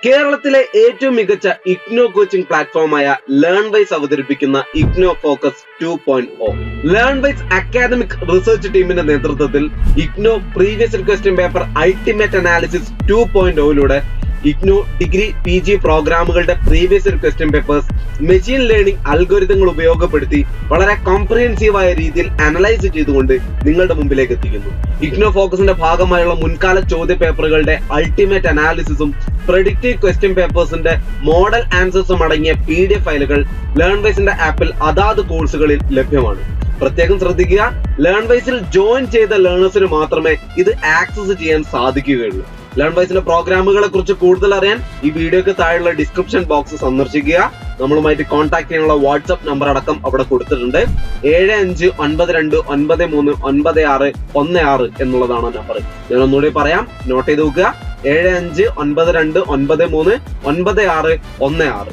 കേരളത്തിലെ ഏറ്റവും മികച്ച ഇഗ്നോ കോച്ചിംഗ് പ്ലാറ്റ്ഫോമായ ലേൺവൈസ് അവതരിപ്പിക്കുന്ന IGNOU focus 2.0. Learnwise academic research ടീമിന്റെ നേതൃത്വത്തിൽ IGNOU previous question paper ultimate analysis 2.0 IGNOU degree PG പ്രോഗ്രാമുകളുടെ previous question papers machine learning അൽഗോരിതങ്ങൾ ഉപയോഗപ്പെടുത്തി വളരെ കോംപ്രിഹെൻസീവായ രീതിയിൽ അനലൈസ് ചെയ്തുകൊണ്ട് നിങ്ങളുടെ മുമ്പിലേക്ക് എത്തിക്കുന്നു. ഇഗ്നോ ഫോക്കസിന്റെ ഭാഗമായുള്ള മുൻകാല ചോദ്യ പേപ്പറുകളുടെ അൾട്ടിമേറ്റ് അനാലിസിസും പ്രഡിക്റ്റീവ് ക്വസ്റ്റ്യൻ പേപ്പേഴ്സിന്റെ മോഡൽ ആൻസേഴ്സും അടങ്ങിയ PDF ഫയലുകൾ ലേൺവൈസിന്റെ ആപ്പിൽ അതാത് കോഴ്സുകളിൽ ലഭ്യമാണ്. പ്രത്യേകം ശ്രദ്ധിക്കുക, ലേൺവൈസിൽ ജോയിൻ ചെയ്ത ലേണേഴ്സിന് മാത്രമേ ഇത് ആക്സസ് ചെയ്യാൻ സാധിക്കുകയുള്ളൂ. ലേൺവൈസിന്റെ പ്രോഗ്രാമുകളെ കുറിച്ച് കൂടുതൽ അറിയാൻ ഈ വീഡിയോക്ക് താഴെയുള്ള ഡിസ്ക്രിപ്ഷൻ ബോക്സ് സന്ദർശിക്കുക. നമ്മളുമായിട്ട് കോൺടാക്ട് ചെയ്യാനുള്ള വാട്സ്ആപ്പ് നമ്പർ അടക്കം അവിടെ കൊടുത്തിട്ടുണ്ട്. 7592939616 എന്നുള്ളതാണ് നമ്പർ. ഞാൻ ഒന്നുകൂടി പറയാം, നോട്ട് ചെയ്ത് നോക്കുക. 7592939616.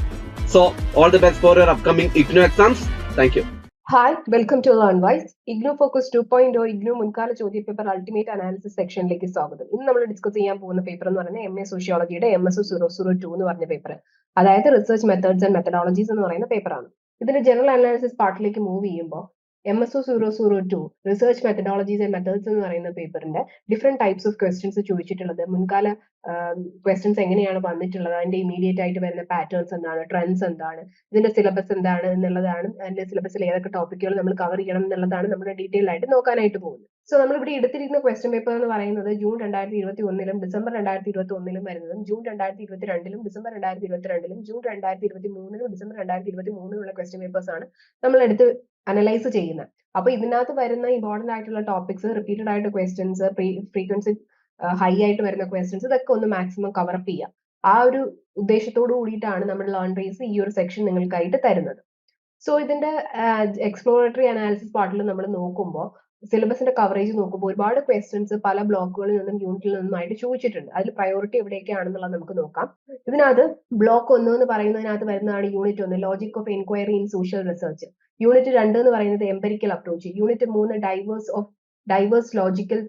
So all the best for your upcoming IGNO exams. Thank you. Hi, welcome to Learnwise. IGNO Focus 2.0 IGNO മുൻകാല ചോദ്യ പേപ്പർ അൾട്ടിമേറ്റ് അനാലിസിസ് സെക്ഷനിലേക്ക് സ്വാഗതം. ഇന്ന് നമ്മൾ ഡിസ്കസ് ചെയ്യാൻ പോകുന്ന പേപ്പർ എന്ന് പറയുന്നത് MA സോഷ്യോളജിയുടെ MSO 002 എന്ന് പറഞ്ഞ പേപ്പർ, അതായത് റിസർച്ച് മെത്തേഡ്സ് ആൻഡ് മെത്തഡോളജീസ് എന്ന് പറയുന്ന പേപ്പറാണ്. ഇതിന്റെ ജനറൽ അനാലിസിസ് പാർട്ടിലേക്ക് മൂവ് ചെയ്യുമ്പോൾ MSO 002 research methodologies and methods എന്ന് പറയുന്ന പേപ്പറിന്റെ ഡിഫറെന്റ് ടൈപ്സ് ഓഫ് ക്വസ്റ്റ്യൻസ് ചോദിച്ചിട്ടുള്ളത്, മുൻകാല ക്വസ്റ്റ്യൻസ് എങ്ങനെയാണ് വന്നിട്ടുള്ളത്, അതിന്റെ ഇമീഡിയറ്റ് ആയിട്ട് വരുന്ന പാറ്റേൺസ് എന്താണ്, ട്രെൻഡ്സ് എന്താണ്, ഇതിന്റെ സിലബസ് എന്താണ് എന്നുള്ളതാണ്, അതിന്റെ സിലബസിൽ ഏതൊക്കെ ടോപ്പിക്കുകൾ നമ്മൾ കവർ ചെയ്യണം എന്നുള്ളതാണ് നമ്മുടെ ഡീറ്റെയിൽ ആയിട്ട് നോക്കാനായിട്ട് പോകുന്നത്. സോ നമ്മൾ ഇവിടെ എടുത്തിരിക്കുന്ന ക്വസ്റ്റ്യൻ പേപ്പർ എന്ന് പറയുന്നത് ജൂൺ 2021 ഡിസംബർ 2021 വരുന്നതും June 2022 December 2022 June 2023 December 2023 question papers ആണ് നമ്മൾ എടുത്ത് അനലൈസ് ചെയ്യുന്നത്. അപ്പൊ ഇതിനകത്ത് വരുന്ന ഇമ്പോർട്ടന്റ് ആയിട്ടുള്ള ടോപ്പിക്സ്, റിപ്പീറ്റഡ് ആയിട്ട് ക്വസ്റ്റ്യൻസ്, ഫ്രീക്വൻസി ഹൈ ആയിട്ട് വരുന്ന ക്വസ്റ്റ്യൻസ്, ഇതൊക്കെ ഒന്ന് മാക്സിമം കവർ അപ്പ് ചെയ്യാം. ആ ഒരു ഉദ്ദേശത്തോടു കൂടിയിട്ടാണ് നമ്മൾ ലേൺവൈസ് ഈ ഒരു സെക്ഷൻ നിങ്ങൾക്കായിട്ട് തരുന്നത്. സോ ഇതിന്റെ എക്സ്പ്ലോറേറ്ററി അനാലിസിസ് പാർട്ടിൽ നമ്മൾ നോക്കുമ്പോൾ സിലബസിന്റെ കവറേജ് നോക്കുമ്പോൾ ഒരുപാട് ക്വസ്റ്റ്യൻസ് പല ബ്ലോക്കുകളിൽ നിന്നും യൂണിറ്റിൽ നിന്നുമായിട്ട് ചോദിച്ചിട്ടുണ്ട്. അതിൽ പ്രയോറിറ്റി എവിടെയൊക്കെയാണെന്നുള്ളത് നമുക്ക് നോക്കാം. ഇതിനകത്ത് ബ്ലോക്ക് 1 എന്ന് പറയുന്നതിനകത്ത് വരുന്നതാണ് unit 1 logic of enquiry in social research, unit 2 എന്ന് പറയുന്നത് empirical approach, unit 3 diverse logical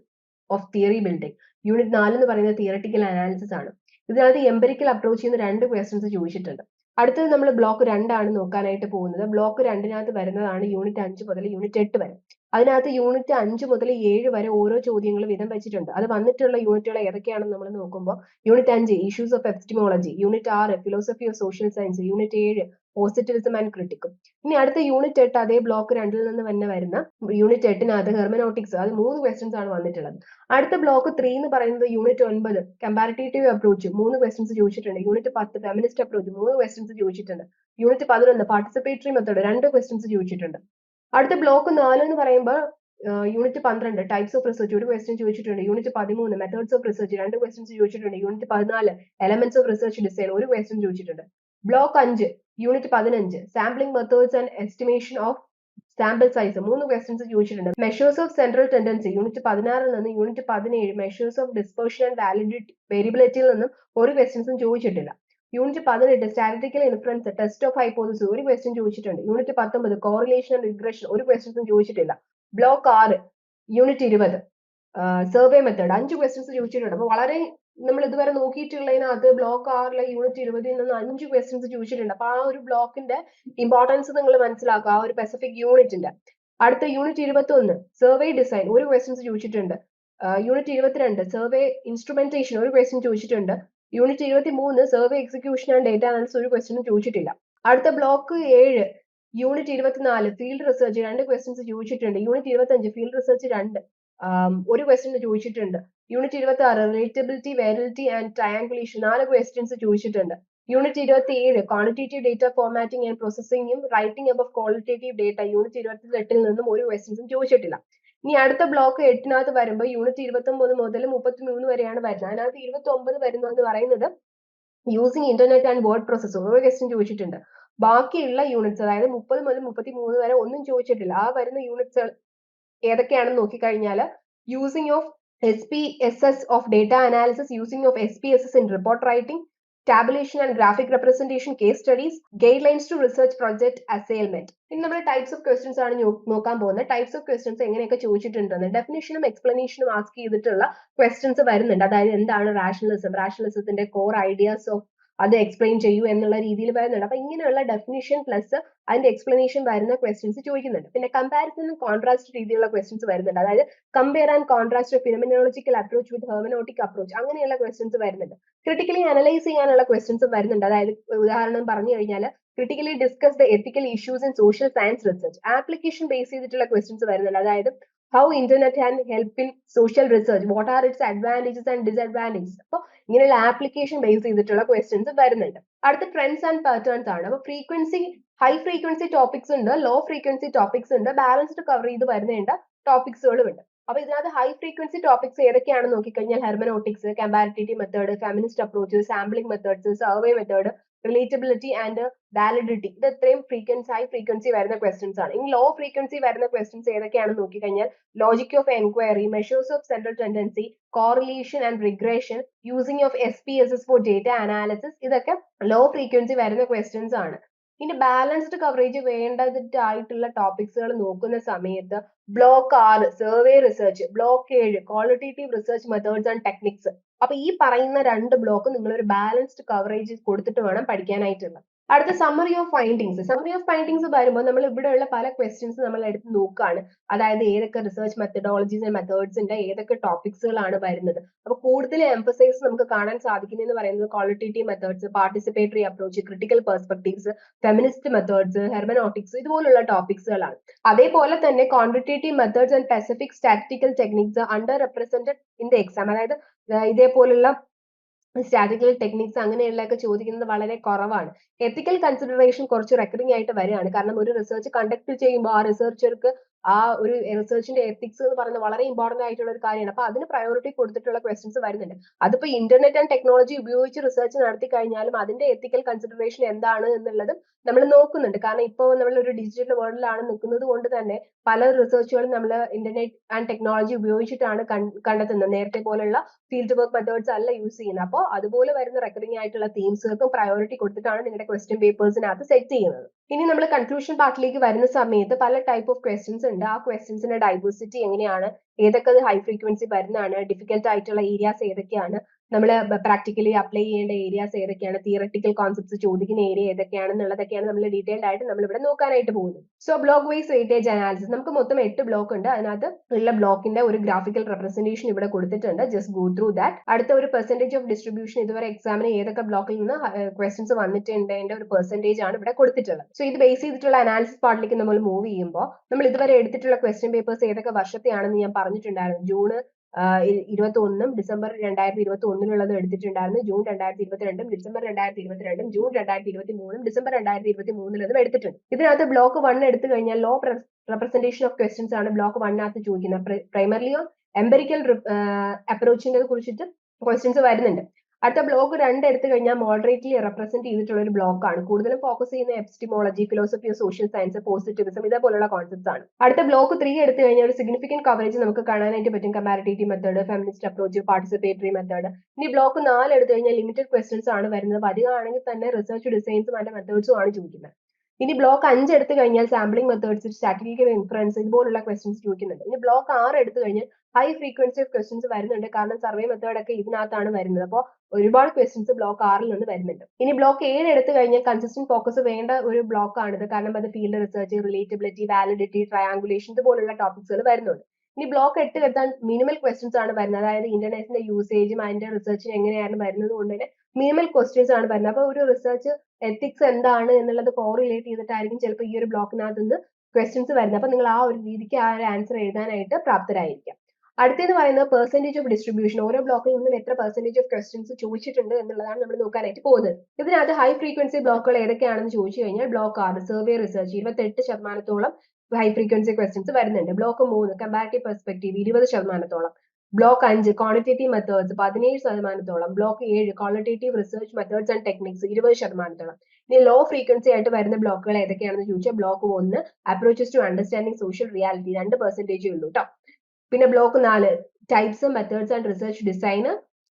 of theory building, unit 4 എന്ന് പറയുന്നത് തിയററ്റിക്കൽ അനാലിസിസ് ആണ്. ഇതിനകത്ത് എംപെരിക്കൽ അപ്രോച്ച് ചെയ്യുന്ന 2 ക്വസ്റ്റ്യൻസ് ചോദിച്ചിട്ടുണ്ട്. അടുത്തത് നമ്മൾ ബ്ലോക്ക് 2 ആണ് നോക്കാനായിട്ട് പോകുന്നത്. ബ്ലോക്ക് 2 വരുന്നതാണ് യൂണിറ്റ് 5 മുതൽ യൂണിറ്റ് 8 വരെ. അതിനകത്ത് യൂണിറ്റ് 5 മുതൽ 7 വരെ ഓരോ ചോദ്യങ്ങൾ വീതം വെച്ചിട്ടുണ്ട്. അത് വന്നിട്ടുള്ള യൂണിറ്റുകൾ ഏതൊക്കെയാണെന്ന് നമ്മൾ നോക്കുമ്പോൾ unit 5 issues of epistemology, unit 6 philosophy of social science, unit 7 positivism and ക്രിട്ടിക്കും. ഇനി അടുത്ത യൂണിറ്റ് 8 അതേ ബ്ലോക്ക് 2 നിന്ന് തന്നെ വരുന്ന യൂണിറ്റ് 8 ഹെർമനോട്ടിക്സ്, അത് 3 ക്വസ്റ്റ്യൻസ് ആണ് വന്നിട്ടുള്ളത്. അടുത്ത ബ്ലോക്ക് 3 എന്ന് പറയുന്നത് യൂണിറ്റ് 9 കമ്പാരിറ്റീവ് അപ്രോച്ച്, 3 ക്വസ്റ്റ്യൻസ് ചോദിച്ചിട്ടുണ്ട്. യൂണിറ്റ് 10 ഫെമിനിസ്റ്റ് അപ്രോച്ച്, 3 ക്വസ്റ്റ്യൻസ് ചോദിച്ചിട്ടുണ്ട്. യൂണിറ്റ് 11 പാർട്ടിസിപ്പേറ്ററി മെത്തേഡ്, 2 ക്വസ്റ്റ്യൻസ് ചോദിച്ചിട്ടുണ്ട്. അടുത്ത ബ്ലോക്ക് 4 എന്ന് പറയുമ്പോൾ unit 12 types of research, 1 question ചോദിച്ചിട്ടുണ്ട്. Unit 13 methods of research, 2 questions ചോദിച്ചിട്ടുണ്ട്. Unit 14 elements of research design, 1 question ചോദിച്ചിട്ടുണ്ട്. Block 5 unit 15 sampling methods and estimation of sample size, 3 questions ചോദിച്ചിട്ടുണ്ട്. Measures of central tendency unit 16 നിന്ന് unit 17 measures of dispersion and വേരിയബിലിറ്റിയിൽ നിന്നും 1 ക്വസ്റ്റ്യൻസും ചോദിച്ചിട്ടില്ല. Unit 18 statistical inference test of hypothesis, 1 question ചോദിച്ചിട്ടുണ്ട്. Unit 19 correlation and regression, 1 ക്വസ്റ്റ്യൻസും ചോദിച്ചിട്ടില്ല. Block 6 unit 20 survey method, 5 questions ചോദിച്ചിട്ടുണ്ട്. അപ്പൊ വളരെ നമ്മൾ ഇതുവരെ നോക്കിയിട്ടുള്ളതിനകത്ത് ബ്ലോക്ക് 6 യൂണിറ്റ് 20 നിന്ന് 5 ക്വസ്റ്റ്യൻസ് ചോദിച്ചിട്ടുണ്ട്. അപ്പൊ ആ ഒരു ബ്ലോക്കിന്റെ ഇമ്പോർട്ടൻസ് നിങ്ങൾ മനസ്സിലാക്കുക, ആ ഒരു സ്പെസിഫിക് യൂണിറ്റിന്റെ. അടുത്ത യൂണിറ്റ് 21 സർവേ ഡിസൈൻ, 1 ക്വസ്റ്റ്യൻസ് ചോദിച്ചിട്ടുണ്ട്. യൂണിറ്റ് 22 സർവേ ഇൻസ്ട്രുമെന്റേഷൻ, 1 ക്വസ്റ്റ്യൻ ചോദിച്ചിട്ടുണ്ട്. Unit 23 survey execution and data analysis, 1 ക്വസ്റ്റ്യനും ചോദിച്ചിട്ടില്ല. അടുത്ത block 7 unit 24 field research, 2 questions ചോദിച്ചിട്ടുണ്ട്. യൂണിറ്റ് 25 ഫീൽഡ് റിസർച്ച് 2 1 ക്വസ്റ്റ്യൻ ചോദിച്ചിട്ടുണ്ട്. Unit 26 reliability, variability and triangulation, 4 questions ചോദിച്ചിട്ടുണ്ട്. Unit 27 quantitative data formatting and പ്രോസസിംഗും writing above qualitative data, unit 28 നിന്നും 1 ക്വസ്റ്റ്യൻസും ചോദിച്ചിട്ടില്ല. ഇനി അടുത്ത ബ്ലോക്ക് 8 വരുമ്പോൾ യൂണിറ്റ് 29 മുതൽ 33 വരെയാണ് വരുന്നത്. അതിനകത്ത് 29 വരുന്നതെന്ന് പറയുന്നത് using internet and word processor, 1 question ചോദിച്ചിട്ടുണ്ട്. ബാക്കിയുള്ള യൂണിറ്റ്സ് അതായത് 30 മുതൽ 33 വരെ ഒന്നും ചോദിച്ചിട്ടില്ല. ആ വരുന്ന യൂണിറ്റ്സ് ഏതൊക്കെയാണെന്ന് നോക്കിക്കഴിഞ്ഞാൽ using of SPSS of data analysis, using of SPSS in report writing, tabulation and graphic representation, case studies, guidelines to research project assignment. ഇനി നമ്മൾ ടൈപ്സ് ഓഫ് ക്വസ്റ്റ്യൻസ് ആണ് നോക്കാൻ പോകുന്നത്. ടൈപ്സ് ഓഫ് ക്വസ്റ്റ്യൻസ് എങ്ങനെയൊക്കെ ചോദിച്ചിട്ടുണ്ടെന്ന് ഡെഫിനേഷനും എക്സ്പ്ലനേഷനും ആസ്ക് ചെയ്തിട്ടുള്ള questions വരുന്നുണ്ട്. അതായത് എന്താണ് റാഷണലിസം, റാഷണലിസത്തിന്റെ കോർ ഐഡിയാസ് ഓഫ് അത് എക്സ്പ്ലെയിൻ ചെയ്യൂ എന്നുള്ള രീതിയിൽ വരുന്നുണ്ട്. അപ്പൊ ഇങ്ങനെയുള്ള ഡെഫിനിഷൻ പ്ലസ് അതിന്റെ എക്സ്പ്ലനേഷൻ വരുന്ന ക്വസ്റ്റ്യൻസ് ചോദിക്കുന്നുണ്ട്. പിന്നെ കമ്പാരിസൺ കോൺട്രാസ്റ്റ് രീതിയിലുള്ള ക്വസ്റ്റ്യൻസ് വരുന്നുണ്ട്. അതായത് compare and contrast phenomenological approach with hermeneutic approach അങ്ങനെയുള്ള ക്വസ്റ്റ്യൻസ് വരുന്നുണ്ട്. ക്രിട്ടിക്കലി അനലൈസ് ചെയ്യാനുള്ള ക്വസ്റ്റ്യൻസ് വരുന്നുണ്ട്. അതായത് ഉദാഹരണം പറഞ്ഞു കഴിഞ്ഞാൽ critically discuss the ethical issues in social science research. Application base ചെയ്തിട്ടുള്ള ക്വസ്റ്റ്യൻസ് വരുന്നുണ്ട്. അതായത് how internet can help in social research, what are its advantages and disadvantages. അപ്പോൾ ഇങ്ങനെയുള്ള ആപ്ലിക്കേഷൻ ബേസ് ചെയ്തിട്ടുള്ള ക്വസ്റ്റ്യൻസ് വരുന്നുണ്ട്. അടുത്ത ട്രെൻഡ്സ് ആൻഡ് പാറ്റേൺസ് ആണ്. അപ്പോൾ ഫ്രീക്വൻസി ഹൈ ഫ്രീക്വൻസി ടോപ്പിക്സ് ഉണ്ട്, ലോ ഫ്രീക്വൻസി ടോപ്പിക്സ് ഉണ്ട്, ബാലൻസ്ഡ് കവർ ചെയ്ത് വരുന്നുണ്ട് ടോപ്പിക്സുകളും ഉണ്ട്. അപ്പൊ ഇതിനകത്ത് ഹൈ ഫ്രീക്വൻസി ടോപ്പിക്സ് ഏതൊക്കെയാണെന്ന് നോക്കിക്കഴിഞ്ഞാൽ hermeneutics, comparative method, feminist approach, sampling methods, survey method, relatability and validity. ഇത് ഇത്രയും ഹൈ ഫ്രീക്വൻസി വരുന്ന ക്വസ്റ്റ്യൻസ് ആണ്. ഇനി ലോ ഫ്രീക്വൻസി വരുന്ന ക്വസ്റ്റ്യൻസ് ഏതൊക്കെയാണെന്ന് നോക്കിക്കഴിഞ്ഞാൽ logic of enquiry, measures of central tendency, correlation and regression, using of SPSS four data analysis, ഇതൊക്കെ low frequency വരുന്ന ക്വസ്റ്റ്യൻസ് ആണ്. ഇനി ബാലൻസ്ഡ് കവറേജ് വേണ്ടതായിട്ടുള്ള ടോപ്പിക്സുകൾ നോക്കുന്ന സമയത്ത് block 6 survey research, block 7 qualitative research methods and techniques. അപ്പൊ ഈ പറയുന്ന 2 ബ്ലോക്ക് നിങ്ങൾ ഒരു ബാലൻസ്ഡ് കവറേജ് കൊടുത്തിട്ട് വേണം പഠിക്കാനായിട്ടുള്ളത്. അടുത്ത summary of findings. Summary of findings വരുമ്പോൾ നമ്മൾ ഇവിടെയുള്ള പല ക്വസ്റ്റ്യൻസ് നമ്മൾ എടുത്ത് നോക്കുകയാണ്. അതായത് ഏതൊക്കെ റിസർച്ച് മെത്തഡോളജീസ് ആൻഡ് മെത്തേഡ്സിന്റെ ഏതൊക്കെ ടോപ്പിക്സുകളാണ് വരുന്നത്. അപ്പൊ കൂടുതൽ എംഫസൈസ് നമുക്ക് കാണാൻ സാധിക്കുന്നതെന്ന് പറയുന്നത് qualitative methods, participatory approach, critical perspectives, feminist methods, hermeneutics, ഇതുപോലുള്ള ടോപ്പിക്സുകളാണ്. അതേപോലെ തന്നെ quantitative methods and specific statistical techniques under represented in the exam. അതായത് ഇതേപോലുള്ള സ്റ്റാറ്റിക്കൽ ടെക്നിക്സ് അങ്ങനെയുള്ളതൊക്കെ ചോദിക്കുന്നത് വളരെ കുറവാണ്. എത്തിക്കൽ കൺസിഡറേഷൻ കുറച്ച് റെക്കറിംഗ് ആയിട്ട് വരികയാണ്. കാരണം ഒരു റിസർച്ച് കണ്ടക്ട് ചെയ്യുമ്പോൾ ആ റിസർച്ചർക്ക് ആ ഒരു റിസർച്ചിന്റെ എത്തിക്സ് എന്ന് പറയുന്നത് വളരെ ഇമ്പോർട്ടന്റ് ആയിട്ടുള്ള ഒരു കാര്യമാണ്. അപ്പൊ അതിന് പ്രയോറിറ്റി കൊടുത്തിട്ടുള്ള ക്വസ്റ്റ്യൻസ് വരുന്നുണ്ട്. അതിപ്പോ ഇന്റർനെറ്റ് ആൻഡ് ടെക്നോളജി ഉപയോഗിച്ച് റിസർച്ച് നടത്തി കഴിഞ്ഞാലും അതിന്റെ എത്തിക്കൽ കൺസിഡറേഷൻ എന്താണ് എന്നുള്ളതും നമ്മൾ നോക്കുന്നുണ്ട്. കാരണം ഇപ്പോൾ നമ്മൾ ഒരു ഡിജിറ്റൽ വേൾഡിലാണ് നിൽക്കുന്നത് കൊണ്ട് തന്നെ പല റിസർച്ചുകളും നമ്മൾ ഇന്റർനെറ്റ് ആൻഡ് ടെക്നോളജി ഉപയോഗിച്ചിട്ടാണ് കണ്ടെത്തുന്നത്. നേരത്തെ പോലുള്ള ഫീൽഡ് വർക്ക് മെത്തേഡ്സ് അല്ല യൂസ് ചെയ്യുന്നത്. അപ്പോൾ അതുപോലെ വരുന്ന റെക്കറിംഗ് ആയിട്ടുള്ള തീംസുകൾക്കും പ്രയോറിറ്റി കൊടുത്തിട്ടാണ് നിങ്ങളുടെ ക്വസ്റ്റ്യൻ പേപ്പേഴ്സിനകത്ത് സെറ്റ് ചെയ്യുന്നത്. ഇനി നമ്മൾ കൺക്ലൂഷൻ പാർട്ടിലേക്ക് വരുന്ന സമയത്ത് പല ടൈപ്പ് ഓഫ് ക്വസ്റ്റ്യൻസ് ഉണ്ട്. ആ ക്വസ്റ്റ്യൻസിന്റെ ഡൈവേഴ്സിറ്റി എങ്ങനെയാണ്, ഏതൊക്കെ ഹൈ ഫ്രീക്വൻസി വരുന്നതാണ്, ഡിഫിക്കൽട്ട് ആയിട്ടുള്ള ഏരിയാസ് ഏതൊക്കെയാണ്, നമ്മൾ പ്രാക്ടിക്കലി അപ്ലൈ ചെയ്യേണ്ട ഏരിയാസ് ഏതൊക്കെയാണ്, തിയറട്ടിക്കൽ കോൺസെപ്റ്റ്സ് ചോദിക്കുന്ന ഏരിയ ഏതൊക്കെയാണെന്നുള്ളതൊക്കെയാണ് നമ്മൾ ഡീറ്റെയിൽഡ് ആയിട്ട് നമ്മൾ ഇവിടെ നോക്കാനായിട്ട് പോകുന്നത്. So block vice weightage analysis. നമുക്ക് മൊത്തം 8 ബ്ലോക്ക് ഉണ്ട്. അതിനകത്ത് ഉള്ള ബ്ലോക്കിന്റെ ഒരു ഗ്രാഫിക്കൽ റെപ്രസെന്റേഷൻ ഇവിടെ കൊടുത്തിട്ടുണ്ട്. Just go through that. അടുത്ത ഒരു പെർസെന്റേജ് ഓഫ് ഡിസ്ട്രിബ്യൂഷൻ ഇതുവരെ എക്സാമിന് ഏതൊക്കെ ബ്ലോക്കിൽ നിന്ന് ക്വസ്റ്റ്യൻസ് വന്നിട്ടുണ്ട് അതിന്റെ ഒരു പെർസെന്റേജ് ആണ് ഇവിടെ കൊടുത്തിട്ടുള്ളത്. സോ ഇത് ബേസ് ചെയ്തിട്ടുള്ള അനാലിസിസ് പാർട്ടിലേക്ക് നമ്മൾ മൂവ് ചെയ്യുമ്പോൾ നമ്മൾ ഇതുവരെ എടുത്തിട്ടുള്ള ക്വസ്റ്റ്യൻ പേപ്പേഴ്സ് ഏതൊക്കെ വർഷത്തെയാണെന്ന് ഞാൻ പറഞ്ഞിട്ടുണ്ടായിരുന്നു. ജൂൺ 21 ഡിസംബർ 2021 എടുത്തിട്ടുണ്ടായിരുന്നു. ജൂൺ 2022 ഡിസംബർ 2022 ജൂൺ 2023 ഡിസംബർ 2023 എടുത്തിട്ടുണ്ട്. ഇതിനകത്ത് ബ്ലോക്ക് 1 എടുത്തു കഴിഞ്ഞാൽ ലോ റെപ്രസെന്റേഷൻ ഓഫ് ക്വസ്റ്റ്യൻസ് ആണ് ബ്ലോക്ക് 1 ചോദിക്കുന്നത്. പ്രൈമർലി ഓൺ എംപെറിക്കൽ അപ്രോച്ചിനെ കുറിച്ചിട്ട് ക്വസ്റ്റ്യൻസ് വരുന്നുണ്ട്. അടുത്ത ബ്ലോക്ക് 2 എടുത്തു കഴിഞ്ഞാൽ മോഡറേറ്റ്ലി റെപ്രസെന്റ് ചെയ്തിട്ടുള്ള ഒരു ബ്ലോക്ക് ആണ്. കൂടുതലും ഫോക്കസ് ചെയ്യുന്ന epistemology, philosophy of social science, positivism ഇതേപോലുള്ള കോൺസെപ്റ്റ്സ് ആണ്. അടുത്ത ബ്ലോക്ക് 3 എടുത്തു കഴിഞ്ഞാൽ ഒരു സിഗ്നിഫിക്കന്റ് കവറേജ് നമുക്ക് കാണാനായിട്ട് പറ്റും. Comparative method, feminist approach, participatory method. ഇനി ബ്ലോക്ക് 4 എടുത്തു കഴിഞ്ഞാൽ ലിമിറ്റഡ് ക്വസ്റ്റ്യൻസ് ആണ് വരുന്നത്. അധികമാണെങ്കിൽ തന്നെ റിസർച്ച് ഡിസൈൻസും അതിന്റെ മെത്തേഡ്സും ആണ് ചോദിക്കുന്നത്. ഇനി ബ്ലോക്ക് 5 എടുത്തു കഴിഞ്ഞാൽ സാമ്പിളിംഗ് മെത്തേഡ്സ്, സ്റ്റാറ്റിസ്റ്റിക്കൽ ഇൻഫറൻസ് ഇതുപോലുള്ള ക്വസ്റ്റ്യൻസ് ചോദിക്കുന്നുണ്ട്. ഇനി ബ്ലോക്ക് 6 എടുത്തു കഴിഞ്ഞാൽ ഹൈ ഫ്രീക്വൻസി ഓഫ് ക്വസ്റ്റ്യൻസ് വരുന്നുണ്ട്. കാരണം സർവേ മെത്തേഡ് ഒക്കെ ഇതിനകത്താണ് വരുന്നത്. അപ്പോൾ ഒരുപാട് ക്വസ്റ്റ്യൻസ് ബ്ലോക്ക് 6 നിന്ന് വരുന്നുണ്ട്. ഇനി ബ്ലോക്ക് 7 എടുത്തു കഴിഞ്ഞാൽ കൺസിസ്റ്റന്റ് ഫോക്കസ് വേണ്ട ഒരു ബ്ലോക്ക് ആണിത്. കാരണം അത് field research, relatability, validity, triangulation ഇതുപോലുള്ള ടോപ്പിക്സുകൾ വരുന്നുണ്ട്. ഇനി ബ്ലോക്ക് 8 എടുത്താൽ മിനിമൽ ക്വസ്റ്റ്യൻസ് ആണ് വരുന്നത്. അതായത് ഇന്റർനെറ്റിന്റെ യൂസേജും അതിന്റെ റിസർച്ചിന് എങ്ങനെയാണ് വരുന്നത് കൊണ്ട് തന്നെ മിനിമൽ ക്വസ്റ്റ്യൻസ് ആണ് വരുന്നത്. അപ്പോൾ ഒരു റിസർച്ച് എത്തിക്സ് എന്താണ് എന്നുള്ളത് കോറിലേറ്റ് ചെയ്തിട്ടായിരിക്കും ചിലപ്പോൾ ഈ ഒരു ബ്ലോക്കിനകത്ത് നിന്ന് ക്വസ്റ്റ്യൻസ് വരുന്നത്. അപ്പൊ നിങ്ങൾ ആ ഒരു രീതിക്ക് ആ ഒരു ആൻസർ എഴുതാനായിട്ട് പ്രാപ്തരായിരിക്കാം. അടുത്തെന്ന് പറയുന്നത് പെർസെന്റേജ് ഓഫ് ഡിസ്ട്രിബ്യൂഷൻ. ഓരോ ബ്ലോക്കിൽ നിന്നും എത്ര പെർസെന്റേജ് ഓഫ് ക്വസ്റ്റ്യൻസ് ചോദിച്ചിട്ടുണ്ട് എന്നുള്ളതാണ് നമ്മൾ നോക്കാനായിട്ട് പോകുന്നത്. ഇതിനകത്ത് ഹൈ ഫ്രീക്വൻസി ബ്ലോക്കുകൾ ഏതൊക്കെയാണെന്ന് ചോദിച്ചു കഴിഞ്ഞാൽ block 6 survey research 28% high frequency questions വരുന്നുണ്ട്. Block 3 comparative perspective 20%. Block 5 quantitative methods 17%. Block 7 qualitative research methods and techniques 20%. ഇനി ലോ ഫ്രീക്വൻസി ആയിട്ട് വരുന്ന ബ്ലോക്കുകൾ ഏതൊക്കെയാണെന്ന് ചോദിച്ചാൽ block 1 approaches to understanding social reality 2% ഉള്ളൂ കേട്ടോ. പിന്നെ block 4 types methods and research design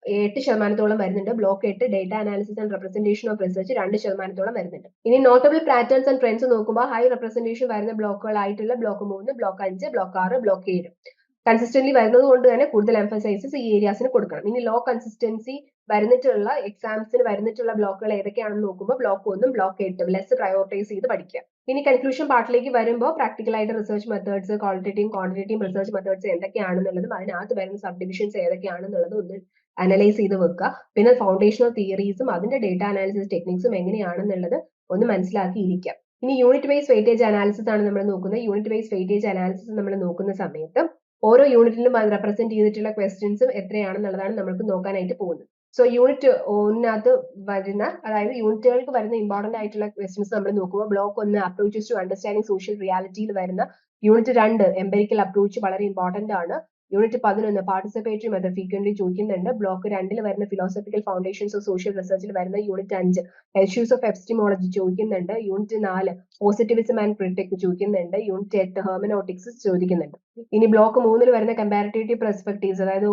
8% വരുന്നുണ്ട്. Block 8 data analysis and representation of research 2% വരുന്നുണ്ട്. ഇനി നോട്ടബിൾ പാറ്റേൺസ് ആൻഡ് ട്രെൻഡ്സ് നോക്കുമ്പോൾ ഹൈ റെപ്രസെന്റേഷൻ വരുന്ന ബ്ലോക്കുകളായിട്ടുള്ള block 3 block 5 block 6 block 7 consistently വരുന്നത് കൊണ്ട് തന്നെ കൂടുതൽ എംഫസൈസസ് ഈ ഏരിയാസിന് കൊടുക്കണം. ഇനി ലോ കൺസിസ്റ്റൻസി വരുന്നിട്ടുള്ള എക്സാംസിന് വരുന്നിട്ടുള്ള ബ്ലോക്കുകൾ ഏതൊക്കെയാണെന്ന് നോക്കുമ്പോൾ ബ്ലോക്ക് 1 ബ്ലോക്ക് 8 ലെസ് പ്രയോറിറ്റൈസ് ചെയ്ത് പഠിക്കുക. ഇനി കൺക്ലൂഷൻ പാർട്ടിലേക്ക് വരുമ്പോൾ പ്രാക്ടിക്കൽ ആയിട്ട് research methods, qualitative quantitative research methods എന്തൊക്കെയാണെന്നുള്ളതും അതിനകത്ത് വരുന്ന സബ് ഡിവിഷൻസ് ഏതൊക്കെയാണെന്നുള്ളതും ഒന്ന് അനലൈസ് ചെയ്ത് വെക്കുക. പിന്നെ ഫൗണ്ടേഷണൽ തിയറീസും അതിന്റെ ഡേറ്റ അനാലിസിസ് ടെക്നിക്സും എങ്ങനെയാണെന്നുള്ളത് ഒന്ന് മനസ്സിലാക്കിയിരിക്കാം. ഇനി യൂണിറ്റ് വൈസ് വെയിറ്റേജ് അനാലിസിസ് ആണ് നമ്മൾ നോക്കുന്നത്. യൂണിറ്റ് വൈസ് വെയിറ്റേജ് അനാലിസിസ് നമ്മൾ നോക്കുന്ന സമയത്ത് ഓരോ യൂണിറ്റിലും റെപ്രസെന്റ് ചെയ്തിട്ടുള്ള ക്വസ്റ്റ്യൻസും എത്രയാണെന്നുള്ളതാണ് നമുക്ക് നോക്കാനായിട്ട് പോകുന്നത്. സോ യൂണിറ്റ് ഒന്നിനകത്ത് വരുന്ന, അതായത് യൂണിറ്റുകൾക്ക് വരുന്ന ഇമ്പോർട്ടന്റ് ആയിട്ടുള്ള ക്വസ്റ്റ്യൻസ് നമ്മൾ നോക്കുമ്പോൾ block 1 approaches to understanding social റിയാലിറ്റിയിൽ വരുന്ന യൂണിറ്റ് 2 എംപെരിക്കൽ അപ്രോച്ച് വളരെ ഇമ്പോർട്ടന്റ് ആണ്. യൂണിറ്റ് 11 പാർട്ടിസിപ്പേറ്ററി മെത്തേഡ് ഫ്രീക്വന്റ്ലി ചോദിക്കുന്നുണ്ട്. ബ്ലോക്ക് 2 വരുന്ന ഫിലോസഫിക്കൽ ഫൗണ്ടേഷൻസ് ഓഫ് സോഷ്യൽ റിസർച്ചിൽ വരുന്ന യൂണിറ്റ് 5 ഇഷ്യൂസ് ഓഫ് എപ്പിസ്റ്റമോളജി ചോദിക്കുന്നുണ്ട്. യൂണിറ്റ് 4 പോസിറ്റിവിസം ആൻഡ് ക്രിട്ടിക് ചോദിക്കുന്നുണ്ട്. യൂണിറ്റ് 8 ഹെർമനോട്ടിക്സ് ചോദിക്കുന്നുണ്ട്. ഇനി ബ്ലോക്ക് 3 വരുന്ന കമ്പാരിറ്റീവ് പെർസ്പെക്ടീവ്സ്, അതായത്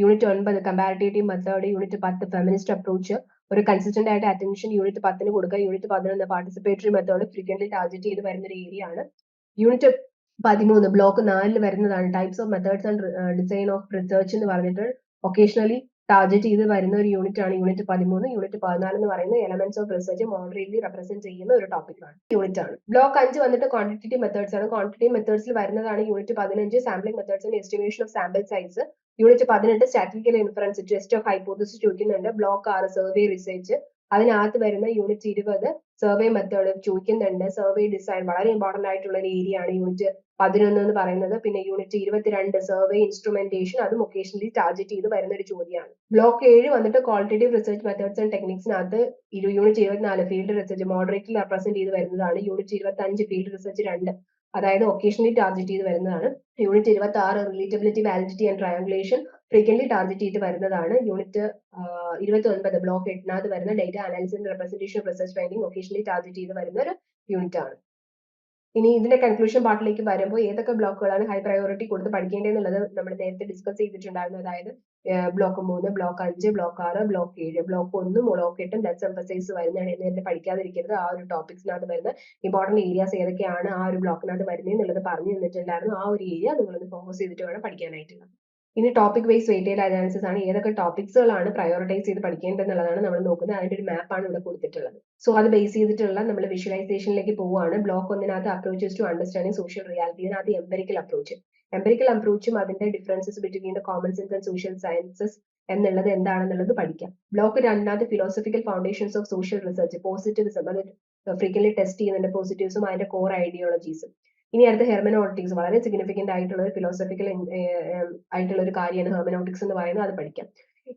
unit 9 comparative method, unit 10 feminist approach, ഒരു കൺസിസ്റ്റന്റ് ആയിട്ട് അറ്റൻഷൻ യൂണിറ്റ് 10 കൊടുക്കുക. Unit 11 participatory method frequently target ചെയ്ത് വരുന്ന ഒരു ഏരിയ ആണ്. യൂണിറ്റ് 13 ബ്ലോക്ക് 4 വരുന്നതാണ് types of methods and design of research എന്ന് പറഞ്ഞിട്ട് ഒക്കേഷണലി ടാർഗറ്റ് ചെയ്ത് വരുന്ന ഒരു യൂണിറ്റ് ആണ് യൂണിറ്റ് 13. യൂണിറ്റ് 14 എന്ന് പറയുന്നത് elements of research moderately represent ചെയ്യുന്ന ഒരു യൂണിറ്റ് ആണ്. ബ്ലോക്ക് 5 വന്നിട്ട് ക്വാണ്ടിറ്റേറ്റീവ് മെത്തേഡ്സ് ആണ്. ക്വാണ്ടിറ്റേറ്റീവ് മെത്തേഡ്സിൽ വരുന്നതാണ് unit 15 sampling methods and estimation of sample size. Unit 18 statistical inference, test of hypothesis ചോദിക്കുന്നുണ്ട്. ബ്ലോക്ക് 6 സർവേ റിസർച്ച്, അതിനകത്ത് വരുന്ന യൂണിറ്റ് 20 സർവേ മെത്തേഡ് ചോദിക്കുന്നുണ്ട്. സർവേ ഡിസൈൻ വളരെ ഇമ്പോർട്ടന്റ് ആയിട്ടുള്ള ഒരു ഏരിയ ആണ് യൂണിറ്റ് 11 എന്ന് പറയുന്നത്. പിന്നെ യൂണിറ്റ് 22 സർവേ ഇൻസ്ട്രുമെന്റേഷൻ, അതും ഒക്കേഷണലി ടാർഗറ്റ് ചെയ്ത് വരുന്ന ഒരു ചോദ്യമാണ്. ബ്ലോക്ക് 7 വന്നിട്ട് ക്വാളിറ്റേറ്റീവ് റിസർച്ച് മെത്തേഡ്സ് ആൻഡ് ടെക്നിക്സിനകത്ത് unit 24 field research moderately represent ചെയ്ത് വരുന്നതാണ്. യൂണിറ്റ് 25 ഫീൽഡ് റിസർച്ച് 2, അതായത് ഒക്കേഷണലി ടാർഗറ്റ് ചെയ്ത് വരുന്നതാണ്. Unit 26 relatability, validity and triangulation frequently target ചെയ്ത് വരുന്നതാണ്. യൂണിറ്റ് 29 ബ്ലോക്ക് 8 വരുന്ന data analysis and representation of research finding occasionally target ചെയ്ത് വരുന്ന ഒരു യൂണിറ്റ് ആണ്. ഇനി ഇതിന്റെ കൺക്ലൂഷൻ പാർട്ടിലേക്ക് വരുമ്പോൾ ഏതൊക്കെ ബ്ലോക്കുകളാണ് ഹൈ പ്രയോറിറ്റി കൊടുത്ത് പഠിക്കേണ്ടതെന്നുള്ളത് നമ്മൾ നേരത്തെ ഡിസ്കസ് ചെയ്തിട്ടുണ്ടായിരുന്നു. അതായത് block 3, block 5, block 6, block 7, block 1, block 8 less emphasise വരുന്നതാണ്. നേരത്തെ പഠിക്കാതിരിക്കരുത്. ആ ഒരു ടോപ്പിക്സിനകത്ത് വരുന്ന ഇമ്പോർട്ടന്റ് ഏരിയാസ് ഏതൊക്കെയാണ് ആ ഒരു ബ്ലോക്കിനകത്ത് വരുന്നത് എന്നുള്ളത് പറഞ്ഞു തന്നിട്ടുണ്ടായിരുന്നു. ആ ഒരു ഏരിയ നിങ്ങളൊന്ന് ഫോക്കസ് ചെയ്തിട്ട് വേണം പഠിക്കാനായിട്ടുള്ളത്. ഇനി ടോപ്പിക് വൈസ് വെയിറ്റേജ് അനാലിസിസ് ആണ്. ഏതൊക്കെ ടോപ്പിക്സുകളാണ് പ്രയോറിറ്റൈസ് ചെയ്ത് പഠിക്കേണ്ടതെന്നുള്ളതാണ് നമ്മൾ നോക്കുന്നത്. അതിന്റെ ഒരു മാപ്പാണ് ഇവിടെ കൊടുത്തിട്ടുള്ളത്. സോ അത് ബേസ് ചെയ്തിട്ടുള്ള നമ്മൾ വിഷ്വലൈസേഷനിലേക്ക് പോവുകയാണ്. Block 1 approaches to understanding social reality, ഇതിനകത്ത് എംപെരിക്കൽ അപ്രോച്ചും അതിന്റെ differences between the common sense and social sciences എന്നുള്ളത് എന്താണെന്നുള്ളത് പഠിക്കാം. Block 2 philosophical foundations of social research, positivism, അത് ഫ്രീക്വന്റ്ലി ടെസ്റ്റ് ചെയ്യുന്നുണ്ട്, പോസിറ്റിവിസം അതിന്റെ കോർ ഐഡിയോളജീസും. ഇനി അടുത്ത ഹെർമനോട്ടിക്സ്, വളരെ സിഗ്നിഫിക്കന്റ് ആയിട്ടുള്ള ഒരു ഫിലോസഫിക്കൽ ആയിട്ടുള്ള ഒരു കാര്യമാണ് ഹെർമനോട്ടിക്സ് എന്ന് പറയുന്നത്, അത് പഠിക്കാം.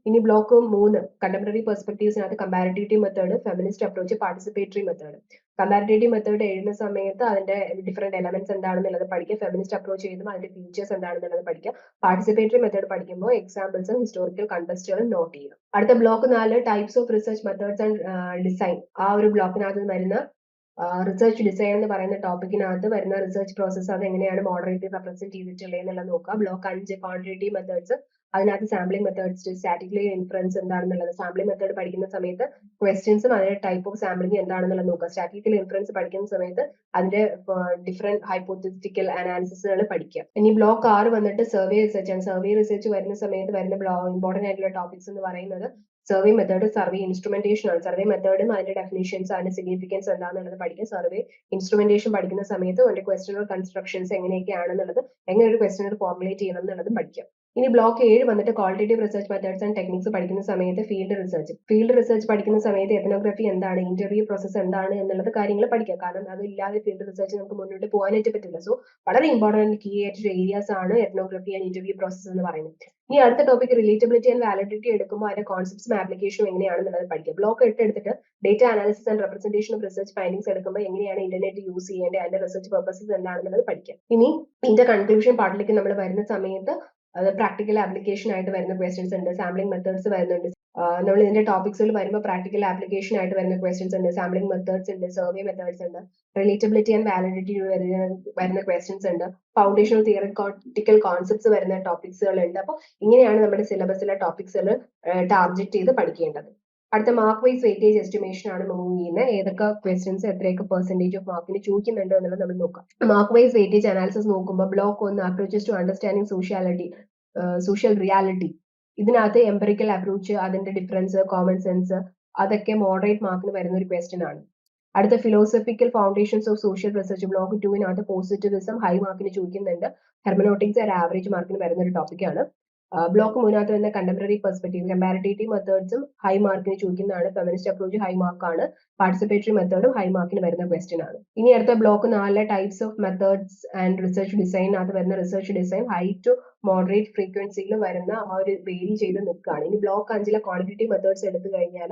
ഇനി ബ്ലോക്ക് 3 കണ്ടംപററി പെർസ്പെക്ടീവ്സിനകത്ത് comparative method, feminist approach, participatory method. Comparative method എഴുതുന്ന സമയത്ത് അതിന്റെ ഡിഫറെന്റ് എലമെന്റ്സ് എന്താണെന്നുള്ളത് പഠിക്കുക. ഫെമിനിസ്റ്റ് അപ്രോച്ച് എഴുതുമ്പോൾ അതിന്റെ ഫീച്ചേഴ്സ് എന്താണെന്നുള്ളത് പഠിക്കുക. പാർട്ടിസിപ്പേറ്ററി മെത്തേഡ് പഠിക്കുമ്പോൾ എക്സാമ്പിൾസും ഹിസ്റ്റോറിക്കൽ കണ്ടസ്റ്റുകളും നോട്ട് ചെയ്യുക. അടുത്ത block 4 types of research methods and design. ആ ഒരു ബ്ലോക്കിനകത്ത് വരുന്ന റിസർച്ച് ഡിസൈൻ എന്ന് പറയുന്ന ടോപ്പിക്കിനകത്ത് വരുന്ന റിസർച്ച് പ്രോസസ് അത് എങ്ങനെയാണ് മോഡറേറ്റ്ലി റെപ്രസെന്റ് ചെയ്തിട്ടുള്ളത് എന്നുള്ളത് നോക്കുക. ബ്ലോക്ക് 5 ക്വാണ്ടിറ്റേറ്റീവ് മെത്തേഡ്സ്, അതിനകത്ത് സാമ്പിളിംഗ് മെത്തേഡ്സ്, സ്റ്റാറ്റിസ്റ്റിക്കൽ ഇൻഫറൻസ് എന്താണെന്നുള്ളത്. സാമ്പിളിംഗ് മെത്തേഡ് പഠിക്കുന്ന സമയത്ത് ക്വസ്റ്റ്യൻസും അതിന്റെ ടൈപ്പ് ഓഫ് സാമ്പിളിംഗ് എന്താണെന്നുള്ളത് നോക്കുക. സ്റ്റാറ്റിസ്റ്റിക്കൽ ഇൻഫറൻസ് പഠിക്കുന്ന സമയത്ത് അതിന്റെ ഡിഫറെന്റ് ഹൈപ്പോത്തറ്റിക്കൽ അനാലിസിസുകൾ പഠിക്കുക. ഇനി ബ്ലോക്ക് 6 വന്നിട്ട് സർവേ റിസർച്ച് ആണ്. സർവേ റിസർച്ച് വരുന്ന സമയത്ത് വരുന്ന ഇമ്പോർട്ടന്റ് ആയിട്ടുള്ള ടോപ്പിക്സ് എന്ന് പറയുന്നത് സർവേ മെത്തേഡ്, സർവേ ഇൻസ്ട്രുമെന്റേഷൻ ആണ്. സർവേ മെത്തേഡും അതിന്റെ ഡെഫിനിഷൻസ്, അതിന്റെ സിഗ്നിഫിക്കൻസ് എന്താണെന്നുള്ളത് പഠിക്കുക. സർവേ ഇൻസ്ട്രുമെന്റേഷൻ പഠിക്കുന്ന സമയത്ത് അതിന്റെ ക്വസ്റ്റ്യനർ കൺസ്ട്രക്ഷൻസ് എങ്ങനെയൊക്കെയാണെന്നുള്ളത്, എങ്ങനെ ഒരു ക്വസ്റ്റ്യനർ ഫോർമുലേറ്റ് ചെയ്യണം എന്നുള്ളതും പഠിക്കാം. ഇനി ബ്ലോക്ക് 7 വന്നിട്ട് qualitative research methods and techniques പഠിക്കുന്ന സമയത്ത് ഫീൽഡ് റിസർച്ച് പഠിക്കുന്ന സമയത്ത് എത്നോഗ്രഫി എന്താണ്, ഇന്റർവ്യൂ പ്രോസസ് എന്താണ് എന്നുള്ളത് കാര്യങ്ങൾ പഠിക്കുക. കാരണം അതില്ലാതെ ഫീൽഡ് റിസർച്ച് നമുക്ക് മുന്നോട്ട് പോകാനായിട്ട് പറ്റില്ല. സോ വളരെ ഇമ്പോർട്ടന്റ് കീ ആയിട്ടുള്ള ഏരിയാസ് ആണ് എത്നോഗ്രഫി ആൻഡ് ഇന്റർവ്യൂ പ്രോസസ് എന്ന് പറയുന്നത്. ഇനി അടുത്ത ടോപ്പിക് റിലേറ്റബിലിറ്റി ആൻഡ് വാലിഡിറ്റി എടുക്കുമ്പോൾ അതിന്റെ കോൺസെപ്റ്റ്സും ആപ്ലിക്കേഷനും എങ്ങനെയാണെന്നുള്ളത് പഠിക്കുക. ബ്ലോക്ക് 8 എടുത്തിട്ട് data analysis and representation of research findings എടുക്കുമ്പോൾ എങ്ങനെയാണ് ഇന്റർനെറ്റ് യൂസ് ചെയ്യേണ്ടത്, അതിന്റെ റിസർച്ച് പർപ്പസസ് എന്താണെന്നുള്ളത് പഠിക്കുക. ഇനി ഇതിന്റെ കൺക്ലൂഷൻ പാർട്ടിലേക്ക് നമ്മൾ വരുന്ന സമയത്ത് അത് പ്രാക്ടിക്കൽ ആപ്ലിക്കേഷൻ ആയിട്ട് വരുന്ന ക്വസ്റ്റ്യൻസ് ഉണ്ട്, സാമ്പിളിംഗ് മെത്തേഡ്സ് വരുന്നുണ്ട്. നമ്മൾ ഇതിന്റെ ടോപ്പിക്സുകൾ വരുമ്പോൾ പ്രാക്ടിക്കൽ ആപ്ലിക്കേഷൻ ആയിട്ട് വരുന്ന ക്വസ്റ്റ്യൻസ് ഉണ്ട്, സാമ്പിളിംഗ് മെത്തേഡ്സ് ഉണ്ട്, സർവേ മെത്തേഡ്സ് ഉണ്ട്, റിലേറ്റബിലിറ്റി ആൻഡ് വാലിഡിറ്റി വരുന്ന ക്വസ്റ്റ്യൻസ് ഉണ്ട്, ഫൗണ്ടേഷണൽ തിയറിറ്റിക്കൽ കോൺസെപ്റ്റ്സ് വരുന്ന ടോപ്പിക്സുകൾ ഉണ്ട്. അപ്പോൾ ഇങ്ങനെയാണ് നമ്മുടെ സിലബസിലെ ടോപ്പിക്സുകൾ ടാർഗറ്റ് ചെയ്ത് പഠിക്കേണ്ടത്. അടുത്ത മാർക്ക് വൈസ് വെയിറ്റേജ് എസ്റ്റിമേഷൻ ആണ് മൂവ് ചെയ്യുന്നത്. ഏതൊക്കെ ക്വസ്റ്റ്യൻസ് എത്രയൊക്കെ പെർസെന്റേജ് ഓഫ് മാർക്കിന് ചോദിക്കുന്നുണ്ടോ എന്നുള്ളത് നമ്മൾ നോക്കാം. മാർക്ക് വൈസ് വെയിറ്റേജ് അനാലിസിസ് നോക്കുമ്പോൾ block 1 approaches to understanding social reality, ഇതിനകത്ത് എംപെറിക്കൽ അപ്രോച്ച്, അതിന്റെ ഡിഫറൻസ്, കോമൺ സെൻസ്, അതൊക്കെ മോഡറേറ്റ് മാർക്കിന് വരുന്ന ഒരു ക്വസ്റ്റ്യൻ ആണ്. അടുത്ത philosophical foundations of social research block 2 positivism high മാർക്കിന് ചോദിക്കുന്നുണ്ട്. ഹെർമനോട്ടിക്സ് ഒരു ആവറേജ് മാർക്കിന് വരുന്ന ഒരു ടോപ്പിക്കാണ്. ബ്ലോക്ക് 3 വരുന്ന കണ്ടംപററി പെർസ്പെക്റ്റീവ് കമ്പാരിറ്റേറ്റീവ് മെത്തേഡ്സും ഹൈ മാർക്കിന് ചോദിക്കുന്നതാണ്. ഫെമിനിസ്റ്റ് അപ്രോച്ച് ഹൈ മാർക്കാണ്. പാർട്ടിസിപ്പേറ്ററി മെത്തേഡും ഹൈ മാർക്കിന് വരുന്ന ക്വസ്റ്റ്യൻ ആണ്. ഇനി അടുത്ത block 4 types of methods and research design, അത് വരുന്ന research design high to moderate ഫ്രീക്വൻസിയിൽ വരുന്ന ആ ഒരു വേരി ചെയ്ത് നിൽക്കുകയാണ്. ഇനി ബ്ലോക്ക് 5 ക്വാണ്ടിറ്റേറ്റീവ് മെത്തേഡ്സ് എടുത്തു കഴിഞ്ഞാൽ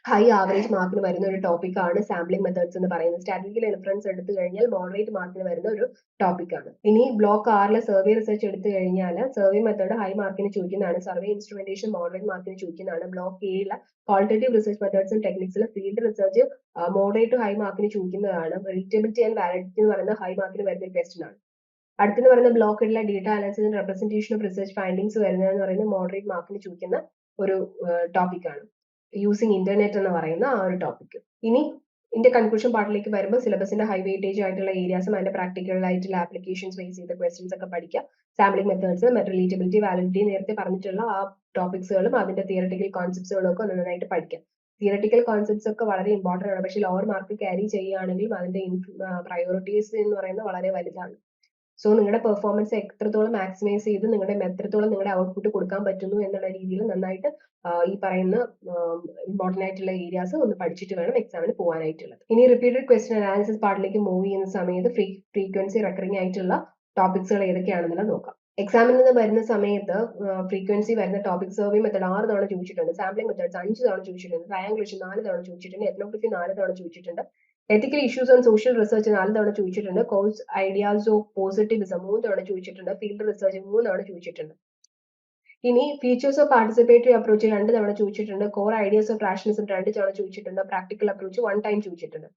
ഹൈ ആവറേജ് മാർക്കിന് വരുന്ന ഒരു ടോപ്പിക്കാണ് സാമ്പിളിംഗ് മെത്തേഡ്സ് എന്ന് പറയുന്നത്. സ്റ്റാറ്റിസ്റ്റിക്കൽ ഇൻഫറൻസ് എടുത്തു കഴിഞ്ഞാൽ മോഡറേറ്റ് മാർക്കിന് വരുന്ന ഒരു ടോപ്പിക്കാണ്. ഇനി ബ്ലോക്ക് 6 സർവേ റിസർച്ച് എടുത്തു കഴിഞ്ഞാൽ സർവേ മെത്തേഡ് ഹൈ മാർക്കിന് ചോദിക്കുന്നതാണ്. സർവേ ഇൻസ്ട്രുമെന്റേഷൻ മോഡറേറ്റ് മാർക്കിന് ചോദിക്കുന്നതാണ്. ബ്ലോക്ക് 7 ക്വാളിറ്റേറ്റീവ് റിസർച്ച് മെത്തേഡ്സും ടെക്നിക്സിൽ field research moderate to high മാർക്കിന് ചോദിക്കുന്നതാണ്. റിലേറ്റബിലിറ്റി ആൻഡ് വാലിഡിറ്റി എന്ന് പറയുന്ന ഹൈ മാർക്കിന് വരുന്ന ഒരു ക്വസ്റ്റ്യൻ ആണ്. അടുത്തെന്ന് പറയുന്ന ബ്ലോക്കിലുള്ള data analysis and representation of research findings വരുന്നതെന്ന് പറയുന്നത് മോഡറേറ്റ് മാർക്കിന് ചോദിക്കുന്ന ഒരു ടോപ്പിക്കാണ്. യൂസിങ് ഇന്റർനെറ്റ് എന്ന് പറയുന്ന ആ ഒരു ടോപ്പിക്. ഇനി ഇതിന്റെ കൺക്ലൂഷൻ പാർട്ടിലേക്ക് വരുമ്പോൾ സിലബസിന്റെ ഹൈ വെയിറ്റേജ് ആയിട്ടുള്ള ഏരിയാസും അതിന്റെ പ്രാക്ടിക്കൽ ആയിട്ടുള്ള ആപ്ലിക്കേഷൻസ് ബേസ് ചെയ്ത ക്വസ്റ്റ്യൻസ് ഒക്കെ പഠിക്കുക. സാമ്പിളിംഗ് മെത്തേഡ്സ്, റിലേറ്റബിലിറ്റി, വാലിഡിറ്റി നേരത്തെ പറഞ്ഞിട്ടുള്ള ആ ടോപ്പിക്സുകളും അതിന്റെ തിയറട്ടിക്കൽ കോൺസെപ്റ്റ്സുകളും ഒക്കെ നന്നായിട്ട് പഠിക്കാം. തിയറട്ടിക്കൽ കോൺസെപ്റ്റ്സ് ഒക്കെ വളരെ ഇമ്പോർട്ടന്റ് ആണ്. പക്ഷേ ലോവർ മാർക്ക് ക്യാരി ചെയ്യുകയാണെങ്കിലും അതിന്റെ പ്രയോറിറ്റീസ് എന്ന് പറയുന്നത് വളരെ വലുതാണ്. സോ നിങ്ങളുടെ പെർഫോമൻസ് എത്രത്തോളം മാക്സിമൈസ് ചെയ്ത് എത്രത്തോളം നിങ്ങളുടെ ഔട്ട്പുട്ട് കൊടുക്കാൻ പറ്റുന്നു എന്നുള്ള രീതിയിൽ നന്നായിട്ട് ഈ പറയുന്ന ഇമ്പോർട്ടന്റ് ആയിട്ടുള്ള ഏരിയാസ് ഒന്ന് പഠിച്ചിട്ട് വേണം എക്സാമിന് പോകാനായിട്ടുള്ളത്. ഇനി റിപ്പീറ്റഡ് ക്വസ്റ്റ്യൻ അനാലിസിസ് പാർട്ടിലേക്ക് മൂവ് ചെയ്യുന്ന സമയത്ത് ഫ്രീക്വൻസി റെക്കറിംഗ് ആയിട്ടുള്ള ടോപ്പിക്സുകൾ ഏതൊക്കെയാണെന്നുള്ളത് നോക്കാം. എക്സാമിൽ നിന്ന് വരുന്ന സമയത്ത് ഫ്രീക്വൻസി വരുന്ന ടോപ്പിക് സർവേ മെത്തേഡ് 6 തവണ ചോദിച്ചിട്ടുണ്ട്. സാമ്പിളിംഗ് മെത്തേഡ്സ് 5 തവണ ചോദിച്ചിട്ടുണ്ട്. ട്രയാങ്കുലേഷൻ 4 തവണ ചോദിച്ചിട്ടുണ്ട്. എത്നോഗ്രഫി 4 തവണ ചോദിച്ചിട്ടുണ്ട്. എത്തിക്കൽ ഇഷ്യൂസ് ആൻഡ് സോഷ്യൽ റിസർച്ച് 4 തവണ ചോദിച്ചിട്ടുണ്ട്. കോഴ്സ് ഐഡിയാസ് ഓഫ് പോസിറ്റിവിസം 3 തവണ ചോദിച്ചിട്ടുണ്ട്. ഫീൽഡ് റിസർച്ച് 3 തവണ ചോദിച്ചിട്ടുണ്ട്. ഇനി ഫീച്ചേഴ്സ് ഓഫ് പാർട്ടിസിപ്പേറ്ററി അപ്രോച്ച് 2 തവണ ചോദിച്ചിട്ടുണ്ട്. കോർ ഐഡിയാസ് ഓഫ് റാഷണലിസം 2 തവണ ചോദിച്ചിട്ടുണ്ട്. പ്രാക്ടിക്കൽ അപ്രോച്ച് 1 ടൈം ചോദിച്ചിട്ടുണ്ട്.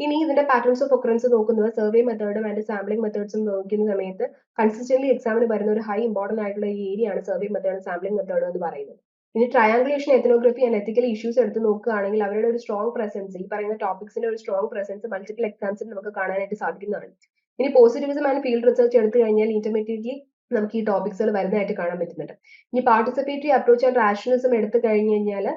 ഇനി ഇതിന്റെ പാറ്റേൺസ് ഓഫ് ഒക്കറൻസ് നോക്കുന്നത് സർവേ മെത്തേഡും ആൻഡ് സാമ്പിളിംഗ് മെത്തേഡ്സും നോക്കുന്ന സമയത്ത് കൺസിസ്റ്റന്റ്ലി എക്സാമിന് വരുന്ന ഒരു ഹൈ ഇമ്പോർട്ടന്റ് ആയിട്ടുള്ള ഈ ഏരിയ ആണ് സർവേ മെത്തേഡ്, സാമ്പിളിംഗ് മെത്തേഡ് എന്ന് പറയുന്നത്. ഇനി triangulation, ethnography and ethical issues എടുത്ത് നോക്കുകയാണെങ്കിൽ അവരുടെ ഒരു സ്ട്രോങ് പ്രസൻസ്, ഈ പറയുന്ന ടോപ്പിക്സിന്റെ ഒരു സ്ട്രോങ് പ്രസൻസ് മൾട്ടിപ്പിൾ എക്സാംസിൽ നമുക്ക് കാണാനായിട്ട് സാധിക്കുന്നതാണ്. ഇനി പോസിറ്റിവിസം ആൻഡ് ഫീൽഡ് റിസർച്ച് എടുത്തു കഴിഞ്ഞാൽ ഇന്റർമീഡിയറ്റ്ലി നമുക്ക് ഈ ടോപ്പിക്സുകൾ വരുന്നതായിട്ട് കാണാൻ പറ്റുന്നുണ്ട്. ഇനി പാർട്ടിസിപ്പേറ്ററി അപ്രോച്ച് ആൻഡ് റാഷണലിസം എടുത്തു കഴിഞ്ഞു കഴിഞ്ഞാൽ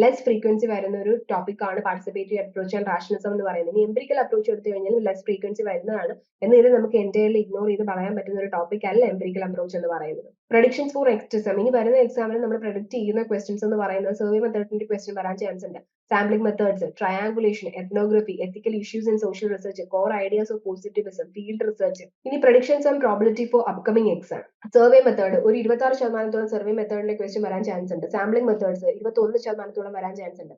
ലെസ് ഫ്രീക്വൻസി വരുന്ന ഒരു ടോപ്പിക്കാണ് പാർട്ടിസിപ്പേറ്ററി അപ്രോച്ച് ആൻഡ് റാഷണലിസം എന്ന് പറയുന്നത്. ഇനി എംപിരിക്കൽ അപ്രോച്ച് എടുത്തു കഴിഞ്ഞാൽ ലെസ് ഫ്രീക്വൻസി വരുന്നതാണ്. എന്നാൽ നമുക്ക് എൻറ്റയർലി ഇഗ്നോർ ചെയ്ത് പറയാൻ പറ്റുന്ന ഒരു ടോപ്പിക് അല്ല എംപിരിക്കൽ അപ്രോച്ച് എന്ന് പറയുന്നത്. പ്രഡിക്ഷൻസ് ഫോർ നെക്സ്റ്റ് എക്സാം, ഇനി വരുന്ന എക്സാമിന് നമ്മൾ പ്രഡിക്ട് ചെയ്യുന്ന ക്വസ്റ്റ്യൻസ് എന്ന് പറയുന്നത് സർവേ മെത്തേഡിന്റെ ക്വസ്റ്റ്യൻ വരാൻ ചാൻസ് ഉണ്ട്. Sampling methods, triangulation, ethnography, ethical issues and social research, core ideas of positivism, field research. ഇനി predictions and probability for upcoming exam. Survey method ഒരു 26% സർവേ മെത്തേഡിന്റെ ക്വസ്റ്റ്യൻ വരാൻ ചാൻസ് ഉണ്ട്. സാമ്പിളിംഗ് മെത്തേഡ്സ് 21% വരാൻ chance ഉണ്ട്.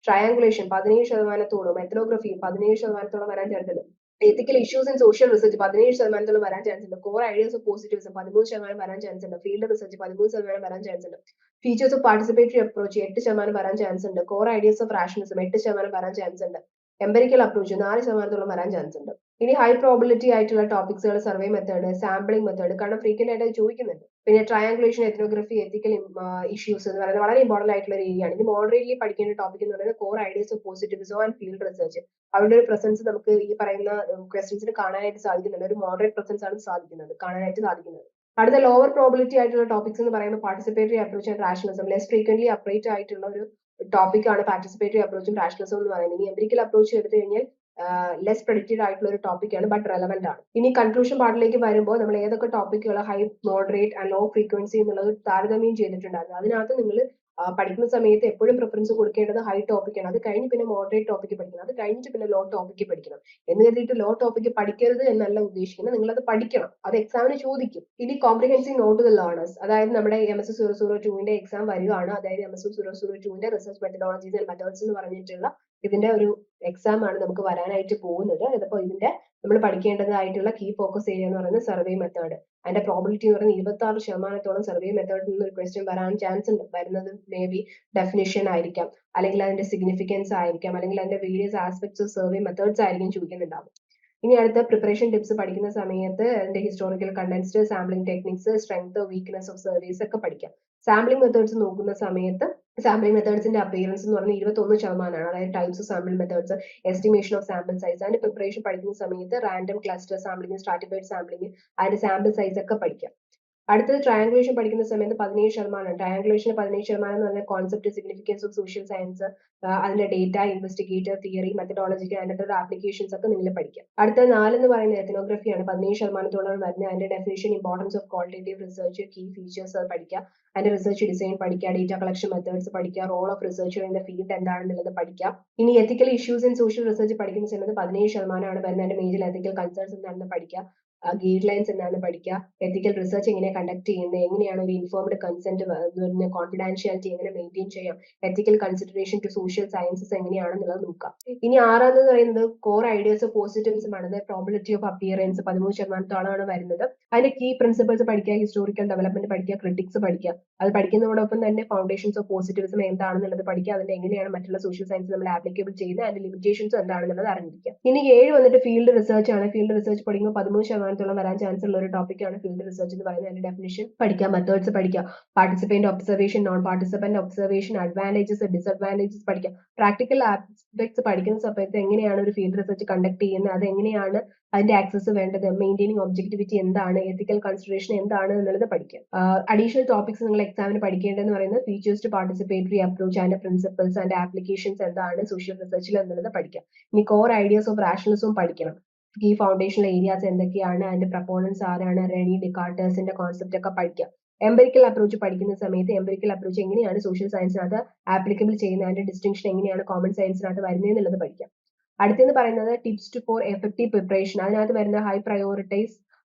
Triangulation 17%, ethnography 17% വരാൻ chance ഉണ്ട്. എത്തിക്കൽ issues and social research 17% വരാൻ ചാൻസ് ഉണ്ട്. കോർ ഐഡിയാസ് ഓഫ് പോസിറ്റിവിസം 13% വരാൻ ചാൻസ് ഉണ്ട്. ഫീൽഡ് റിസർച്ച് 13% വരാൻ ചാൻസ് ഉണ്ട്. ഫീച്ചേഴ്സ് ഓഫ് പാർട്ടിസിപ്പേറ്ററി അപ്രോച്ച് 8% വരാൻ ചാൻസ് ഉണ്ട്. കോർ ഐഡിയാസ് ഓഫ് റാഷണലിസം 8% വരാൻ ചാൻസ് ഉണ്ട്. എംപെരിക്കൽ അപ്രോച്ച് 4% വരാൻ ചാൻസ് ഉണ്ട്. ഇനി ഹൈ പ്രോബിലിറ്റി ആയിട്ടുള്ള ടോപ്പിക്സുകൾ സർവേ മെത്തേഡ്, സാമ്പിളിംഗ് മെത്തേഡ്, കാരണം ഫ്രീക്വന്റ് ആയിട്ട് ചോദിക്കുന്നുണ്ട്. പിന്നെ ട്രയാങ്കുലേഷൻ, എത്നോഗ്രഫി, എത്തിക്കൽ ഇഷ്യൂസ് എന്ന് പറയുന്നത് വളരെ ഇമ്പോർട്ടന്റ് ആയിട്ടുള്ള ഒരു ഏരിയ ആണ്. ഇനി മോഡറേറ്റ്ലി പഠിക്കേണ്ട ടോപ്പിക് എന്ന് പറയുന്നത് core ideas of positivism and field research. അവരുടെ ഒരു പ്രസൻസ് നമുക്ക് ഈ പറയുന്ന ക്വസ്റ്റ്യൻസിന് കാണാനായിട്ട് സാധിക്കുന്നുണ്ട്. ഒരു മോഡറേറ്റ് പ്രസൻസ് ആണ് കാണാനായിട്ട് സാധിക്കുന്നത്. അടുത്ത ലോവർ പ്രോബിലിറ്റി ആയിട്ടുള്ള ടോപ്പിക്സ് എന്ന് പറയുന്നത് participatory approach and rationalism. Less frequently update ആയിട്ടുള്ള ഒരു ടോപ്പിക്കാണ് പാർട്ടിസിപ്പേറ്ററി അപ്രോച്ചും റാഷണലിസം എന്ന് പറയുന്നത്. ഇനി എംപിരിക്കൽ അപ്രോച്ച് എടുത്തു കഴിഞ്ഞാൽ ലെസ് പ്രഡിക്റ്റഡ് ആയിട്ടുള്ള ഒരു ടോപ്പിക്കാണ്, ബട്ട് റെലവെന്റ് ആണ്. ഇനി കൺക്ലൂഷൻ പാർട്ടിലേക്ക് വരുമ്പോൾ നമ്മൾ ഏതൊക്കെ ടോപ്പിക്കുകൾ high, moderate and low frequency എന്നുള്ളത് താരതമ്യം ചെയ്തിട്ടുണ്ടായിരുന്നു. അതിനകത്ത് നിങ്ങൾ പഠിക്കുന്ന സമയത്ത് എപ്പോഴും പ്രിഫറൻസ് കൊടുക്കേണ്ടത് ഹൈ ടോപ്പിക്കാണ്. അത് കഴിഞ്ഞ് പിന്നെ മോഡറേറ്റ് ടോപ്പിക്ക് പഠിക്കണം. അത് കഴിഞ്ഞിട്ട് പിന്നെ ലോ ടോപ്പിക്ക് പഠിക്കണം. എന്ന് കരുതിയിട്ട് ലോ ടോപ്പിക്ക് പഠിക്കരുത് എന്നല്ല ഉദ്ദേശിക്കുന്നത്. നിങ്ങൾ അത് പഠിക്കണം, അത് എക്സാമിന് ചോദിക്കും. ഇനി comprehensive note to the learners, അതായത് നമ്മുടെ MS 002 എക്സാം വരികയാണ്. അതായത് MS 002 research methodologies and methods എന്ന് പറഞ്ഞിട്ടുള്ള ഇതിന്റെ ഒരു എക്സാം ആണ് നമുക്ക് വരാനായിട്ട് പോകുന്നത്. ഇതിപ്പോ ഇതിന്റെ നമ്മൾ പഠിക്കേണ്ടതായിട്ടുള്ള കീ ഫോക്കസ് ഏരിയ എന്ന് പറയുന്നത് സർവേ മെത്തേഡ്. അതിന്റെ പ്രോബിലിറ്റി എന്ന് പറയുന്നത് 26% സർവേ മെത്തേഡിൽ നിന്ന് ഒരു ക്വസ്റ്റ്യൻ വരാൻ ചാൻസ് ഉണ്ട്. വരുന്നത് മേ ബി ഡെഫിനിഷൻ ആയിരിക്കാം, അല്ലെങ്കിൽ അതിന്റെ സിഗ്നിഫിക്കൻസ് ആയിരിക്കാം, അല്ലെങ്കിൽ അതിന്റെ various aspects of survey methods ആയിരിക്കും ചോദിക്കുന്നുണ്ടാവും. ഇനി അടുത്ത പ്രിപ്പറേഷൻ ടിപ്സ് പഠിക്കുന്ന സമയത്ത് അതിന്റെ historical contents, sampling techniques, strength, weakness of surveys ഒക്കെ പഠിക്കാം. സാമ്പിളിംഗ് മെത്തേഡ്സ് നോക്കുന്ന സമയത്ത് സാമ്പിളിംഗ് മെത്തേഡ്സിന്റെ അപ്പിയറൻസ് എന്ന് പറഞ്ഞാൽ 21%, അതായത് types of sample methods, estimation of sample size. അതിന്റെ പ്രിപ്പറേഷൻ പഠിക്കുന്ന സമയത്ത് random cluster sampling, stratified sampling, അതിന്റെ സാമ്പിൾ സൈസ് ഒക്കെ പഠിക്കാം. അടുത്തത് ട്രയാങ്കുലേഷൻ പഠിക്കുന്ന സമയത്ത് 17%. ട്രയാങ്കുലേഷൻ 17% എന്ന് പറഞ്ഞ concept, significance of social science, അതിന്റെ ഡേറ്റ, ഇൻവെസ്റ്റിഗേറ്റർ, തിയറി, മെത്തഡോളജിക്കൽ അതിന്റെ ആപ്ലിക്കേഷൻസ് ഒക്കെ നിങ്ങൾ പഠിക്കാം. അടുത്ത 4 എന്ന് പറയുന്നത് എത്നോഗ്രഫിയാണ്. 17%-ഓളം വരുന്നത്. അതിന്റെ definition, importance of qualitative research, key features അത് പഠിക്കാം. അതിന്റെ റിസർച്ച് ഡിസൈൻ പഠിക്കുക, ഡേറ്റ കളക്ഷൻ മെത്തേഡ്സ് പഠിക്കുക, role of researcher in the field എന്താണെന്നുള്ളത് പഠിക്കാം. ഇനി ethical issues in social research പഠിക്കുന്ന സമയത്ത് 17% വരുന്നത്. അതിന്റെ മേജർ എത്തിക്കൽ കൺസേൺസ് എന്താണെന്ന് പഠിക്കുക, ഗൈഡ് ലൈൻസ് എന്താണെന്ന് പഠിക്കുക, എത്തിക്കൽ റിസർച്ച് എങ്ങനെ കണ്ടക്ട് ചെയ്യുന്നത്, എങ്ങനെയാണ് ഒരു ഇൻഫോംഡ് കൺസെന്റ്, കോൺഫിഡൻഷ്യാലിറ്റി എങ്ങനെ മെയിൻറ്റെയിൻ ചെയ്യാം, ethical consideration to social sciences എങ്ങനെയാണെന്നുള്ളത് നോക്കാം. ഇനി 6 പറയുന്നത് കോർ ഐഡിയാസ് ഓഫ് പോസിറ്റിവിസം ആണ്. പ്രോബിലിറ്റി ഓഫ് അപ്പിയറൻസ് 13%-ഓളമാണ് വരുന്നത്. അതിന്റെ കീ പ്രിൻസിപ്പിൾസ് പഠിക്കുക, ഹിസ്റ്റോറിക്കൽ ഡെവലപ്മെന്റ് പഠിക്കുക, ക്രിട്ടിക്സ് പഠിക്കുക. അത് പഠിക്കുന്നതോടൊപ്പം തന്നെ ഫൗണ്ടേഷൻസ് ഓഫ് പോസിറ്റിവിസം എന്താണെന്നുള്ളത് പഠിക്കുക, അതിന്റെ എങ്ങനെയാണ് മറ്റുള്ള സോഷ്യൽ സയൻസ് നമ്മൾ ആപ്ലിക്കബിൾ ചെയ്യുന്നത്, അതിന്റെ ലിമിറ്റേഷൻസ് എന്താണെന്നുള്ളത് അറിഞ്ഞിരിക്കുക. ഇനി 7 വന്നിട്ട് ഫീൽഡ് റിസർച്ച് ആണ്. ഫീൽഡ് റിസർച്ച് പഠിക്കുമ്പോൾ 13%-ഓളം വരാൻ ചാൻസ് ഉള്ള ഒരു ടോപ്പിക്കാണ് ഫീൽഡ് റിസർച്ച് എന്ന് പറയുന്നത്. അതിന്റെ ഡെഫിനിഷൻ പഠിക്കുക, മെത്തേഡ്സ് പഠിക്കുക, participant observation, non participant observation, advantages disadvantages പഠിക്കുക. പ്രാക്ടിക്കൽ ആസ്പെക്ട്സ് പഠിക്കുന്ന സമയത്ത് എങ്ങനെയാണ് ഒരു ഫീൽഡ് റിസർച്ച് കണ്ടക്ട് ചെയ്യുന്നത്, അത് എങ്ങനെയാണ് അതിന്റെ ആക്സസ് വേണ്ടത്, മെയിൻറ്റെയിനിങ് ഒബ്ജക്ടിവിറ്റി എന്താണ്, എത്തിക്കൽ കൺസിഡറേഷൻ എന്താണ് എന്നുള്ളത് പഠിക്കുക. അഡീഷണൽ ടോപ്പിക്സ് നിങ്ങൾ എക്സാമിന് പഠിക്കേണ്ടതെന്ന് പറയുന്നത് ഫീച്ചേഴ്സ് ടു പാർട്ടിസിപ്പേറ്ററി അപ്രോച്ച്, അതിന്റെ പ്രിൻസിപ്പിൾസ്, അതിന്റെ ആപ്ലിക്കേഷൻസ് എന്താണ് സോഷ്യൽ റിസർച്ചിൽ എന്നുള്ളത് പഠിക്കുക. ഇനി കോർ ഐഡിയാസ് ഓഫ് റാഷണലിസം പഠിക്കണം. ഈ ഫൗണ്ടേഷണൽ ഏരിയാസ് എന്തൊക്കെയാണ്, അതിന്റെ പ്രപ്പോണൻസ് ആരാണ്, റെനി ഡിക്കാർട്ടേഴ്സിന്റെ കോൺസെപ്റ്റ് ഒക്കെ പഠിക്കാം. എംപിരിക്കൽ അപ്രോച്ച് പഠിക്കുന്ന സമയത്ത് എംപിരിക്കൽ അപ്രോച്ച് എങ്ങനെയാണ് സോഷ്യൽ സയൻസിനകത്ത് ആപ്ലിക്കബിൾ ചെയ്യുന്നത്, അതിന്റെ ഡിസ്റ്റിങ്ഷൻ എങ്ങനെയാണ് കോമൺ സയൻസിനകത്ത് വരുന്നത് എന്നുള്ളത് പഠിക്കാം. അടുത്തെന്ന് പറയുന്നത് ടിപ്സ് ഫോർ എഫക്റ്റീവ് പ്രിപ്പറേഷൻ. അതിനകത്ത് വരുന്ന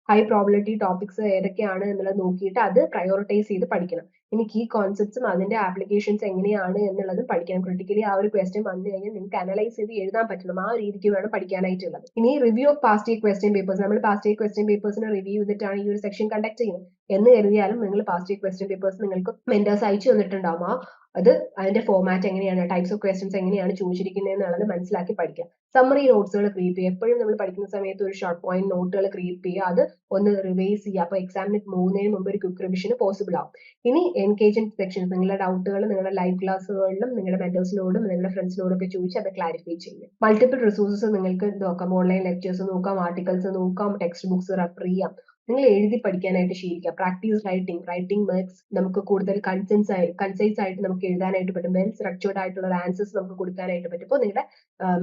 ഹൈ പ്രോബിലിറ്റി ടോപ്പിക്സ് ഏതൊക്കെയാണ് എന്നുള്ളത് നോക്കിയിട്ട് അത് പ്രയോറിറ്റൈസ് ചെയ്ത് പഠിക്കണം. ഇനി കീ കോൺസെപ്റ്റ്സും അതിന്റെ ആപ്ലിക്കേഷൻസ് എങ്ങനെയാണ് എന്നുള്ളതും പഠിക്കണം. ക്രിട്ടിക്കലി ആ ഒരു ക്വസ്റ്റ്യൻ വന്നു കഴിഞ്ഞാൽ നിങ്ങൾക്ക് അനലൈസ് ചെയ്ത് എഴുതാൻ പറ്റണം. ആ രീതിക്ക് വേണം പഠിക്കാനായിട്ടുള്ളത്. ഇനി review of past year question papers. നമ്മൾ പാസ്റ്റ് ഇയർ ക്വസ്റ്റ്യൻ പേപ്പേഴ്സിനെ റിവ്യൂ ചെയ്തിട്ടാണ് ഈ ഒരു സെക്ഷൻ കണ്ടക്ട് ചെയ്യുന്നത് എന്ന് കരുതിയാലും നിങ്ങൾ പാസ്റ്റ് ഇയർ ക്വസ്റ്റ്യൻ പേപ്പേഴ്സ് നിങ്ങൾക്ക് മെന്റേഴ്സ് അയച്ചു തന്നിട്ടുണ്ടാവും. അത് അതിന്റെ ഫോമാറ്റ് എങ്ങനെയാണ്, ടൈപ്സ് ഓഫ് ക്വസ്റ്റ്യൻസ് എങ്ങനെയാണ് ചോദിച്ചിരിക്കുന്നത് എന്നുള്ളത് മനസ്സിലാക്കി പഠിക്കാം. സമ്മറി നോട്ട്സുകൾ ക്രിയേറ്റ് ചെയ്യുക. എപ്പോഴും നമ്മൾ പഠിക്കുന്ന സമയത്ത് ഒരു ഷോർട്ട് പോയിന്റ് നോട്ടുകൾ ക്രിയേറ്റ് ചെയ്യുക, അത് ഒന്ന് റിവൈസ് ചെയ്യുക. അപ്പോൾ എക്സാമിന് പോകുന്നതിന് മുമ്പ് ഒരു ക്വിക്ക് റിവിഷൻ പോസിബിൾ ആവും. ഇനി എൻഗേജ്മെന്റ് സെക്ഷൻസ്, നിങ്ങളുടെ ഡൗട്ടുകൾ നിങ്ങളുടെ ലൈവ് ക്ലാസ്സുകളിലും നിങ്ങളുടെ മെന്റേഴ്സിനോടും നിങ്ങളുടെ ഫ്രണ്ട്സിനോടും ഒക്കെ ചോദിച്ച് അത് ക്ലാരിഫൈ ചെയ്യുക. മൾട്ടിപ്പിൾ റിസോഴ്സസ് നിങ്ങൾക്ക് നോക്കാം. ഓൺലൈൻ ലെക്ചേഴ്സ് നോക്കാം, ആർട്ടിക്കൽസ് നോക്കാം, ടെക്സ്റ്റ് ബുക്സ് റെഫർ ചെയ്യാം. നിങ്ങൾ എഴുതി പഠിക്കാനായിട്ട് ശീലിക്കുക. പ്രാക്ടീസ് റൈറ്റിംഗ് മേക്സ് നമുക്ക് കൂടുതൽ കൺസൈസ് ആയിട്ട് നമുക്ക് എഴുതാനായിട്ട് പറ്റും. വെൽ സ്ട്രക്ചേർഡ് ആയിട്ടുള്ള ആൻസേഴ്സ് നമുക്ക് കൊടുക്കാനായിട്ട് പറ്റും. അപ്പോൾ നിങ്ങളുടെ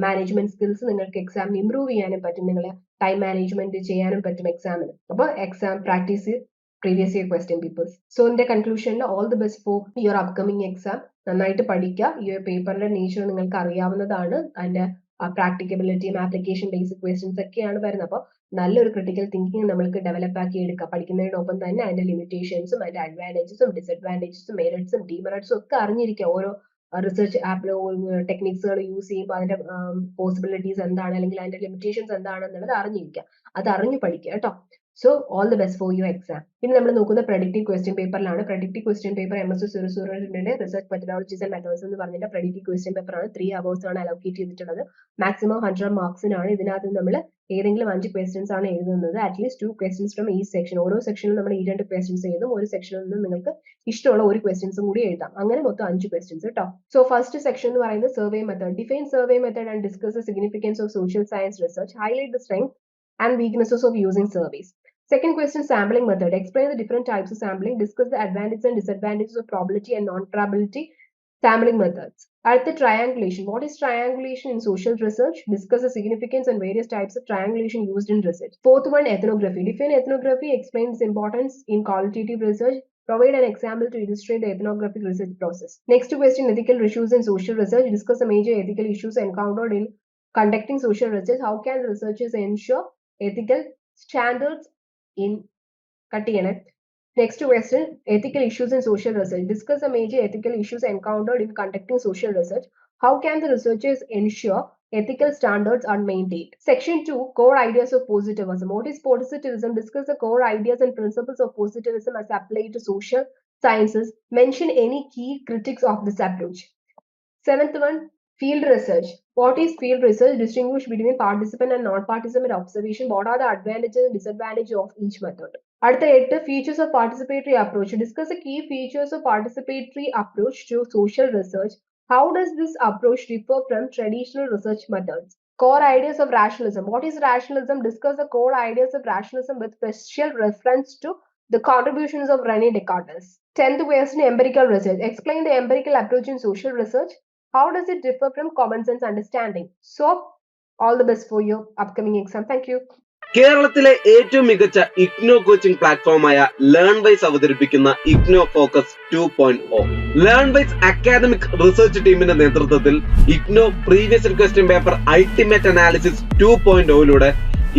മാനേജ്മെന്റ് സ്കിൽസ് നിങ്ങൾക്ക് എക്സാമിന് ഇംപ്രൂവ് ചെയ്യാനും പറ്റും. നിങ്ങളെ ടൈം മാനേജ്മെന്റ് ചെയ്യാനും പറ്റും എക്സാമിന്. അപ്പോൾ exam practice previous year question papers. So ഇതിന്റെ കൺക്ലൂഷനിൽ all the best for your upcoming exam. നന്നായിട്ട് പഠിക്കുക. ഈ ഒരു പേപ്പറിന്റെ നേച്ചർ നിങ്ങൾക്ക് അറിയാവുന്നതാണ്. അതിന്റെ പ്രാക്ടിക്കബിലിറ്റിയും ആപ്ലിക്കേഷൻ ബേസിക് ക്വസ്റ്റ്യൻസ് ഒക്കെയാണ് വരുന്നത്. അപ്പോൾ നല്ലൊരു ക്രിട്ടിക്കൽ തിങ്കിങ് നമ്മൾക്ക് ഡെവലപ്പ് ആക്കി എടുക്കുക. പഠിക്കുന്നതിനൊപ്പം തന്നെ അതിന്റെ ലിമിറ്റേഷൻസും അതിന്റെ അഡ്വാൻറ്റേജസും ഡിസഡ്വാൻറ്റേജസും മെറിറ്റ്സും ഡിമെറിറ്റ്സും ഒക്കെ അറിഞ്ഞിരിക്കുക. ഓരോ റിസർച്ച് ടെക്നിക്സുകൾ യൂസ് ചെയ്യുമ്പോൾ അതിന്റെ പോസിബിലിറ്റീസ് എന്താണ്, അല്ലെങ്കിൽ അതിന്റെ ലിമിറ്റേഷൻസ് എന്താണെന്നുള്ളത് അറിഞ്ഞിരിക്കുക. അത് അറിഞ്ഞു പഠിക്കുക കേട്ടോ. So all the best for your exam. ഇനി നമ്മൾ നോക്കുന്ന പ്രഡിക്റ്റീവ് ക്വസ്റ്റ്യൻ പേപ്പറിലാണ്. Predictive question paper MSc 002 research methodologies and methods എന്ന് പറഞ്ഞിട്ട് പ്രഡിക്റ്റീവ് ക്വസ്റ്റ്യൻ പേപ്പർ ആണ്. 3 hours ആണ് അലോക്കേറ്റ് ചെയ്തിട്ടുള്ളത്. മാക്സിമം 100 മാർക്സിനാണ്. ഇതിനകത്ത് നമ്മൾ ഏതെങ്കിലും 5 ക്വസ്റ്റ്യൻസ് ആണ് എഴുതുന്നത്. അറ്റ്ലീസ്റ്റ് 2 questions ഫ്രം ഈ സെക്ഷൻ. ഓരോ സെക്ഷനിലും നമ്മൾ ഈ 2 questions എഴുതും. ഒരു സെക്ഷനിൽ നിന്ന് നിങ്ങൾക്ക് ഇഷ്ടമുള്ള ഒരു ക്വസ്റ്റ്യൻസും കൂടി എഴുതാം. അങ്ങനെ മൊത്തം 5 questions കേട്ടോ. സോ ഫസ്റ്റ് സെക്ഷൻ എന്ന് പറയുന്നത് survey method. Define survey method and discuss the significance of social science research. Highlight the strength and weaknesses of using surveys. Second question, sampling method. Explain the different types of sampling. Discuss the advantages and disadvantages of probability and non-probability sampling methods. At the triangulation. What is triangulation in social research? Discuss the significance and various types of triangulation used in research. Fourth one, ethnography. Define ethnography. Explain its importance in qualitative research. Provide an example to illustrate the ethnographic research process. Next question, ethical issues in social research. Discuss the major ethical issues encountered in conducting social research. How can researchers ensure ethical standards in Next question, ethical issues in social research. Discuss the major ethical issues encountered in conducting social research. How can the researchers ensure ethical standards are maintained? Section 2, core ideas of positivism. What is positivism? Discuss the core ideas and principles of positivism as applied to social sciences. Mention any key critics of this approach. Seventh one, field research. What is field research? Distinguish between participant and non-participant observation. What are the advantages and disadvantages of each method? അടുത്ത 8, features of participatory approach. Discuss the key features of participatory approach to social research. How does this approach differ from traditional research methods? Core ideas of rationalism. What is rationalism? Discuss the core ideas of rationalism with special reference to The contributions of René Descartes. 10th question, empirical research. Explain the empirical approach in social research. How does it differ from common sense understanding? So, all the best for your upcoming exam. Thank you. കേരളത്തിലെ ഏറ്റവും മികച്ച IGNOU coaching പ്ലാറ്റ്ഫോമായ Learnwise അവതരിപ്പിക്കുന്ന IGNOU focus 2.0. Learnwise academic research ടീമിന്റെ നേതൃത്വത്തിൽ IGNOU previous question paper ultimate analysis 2.0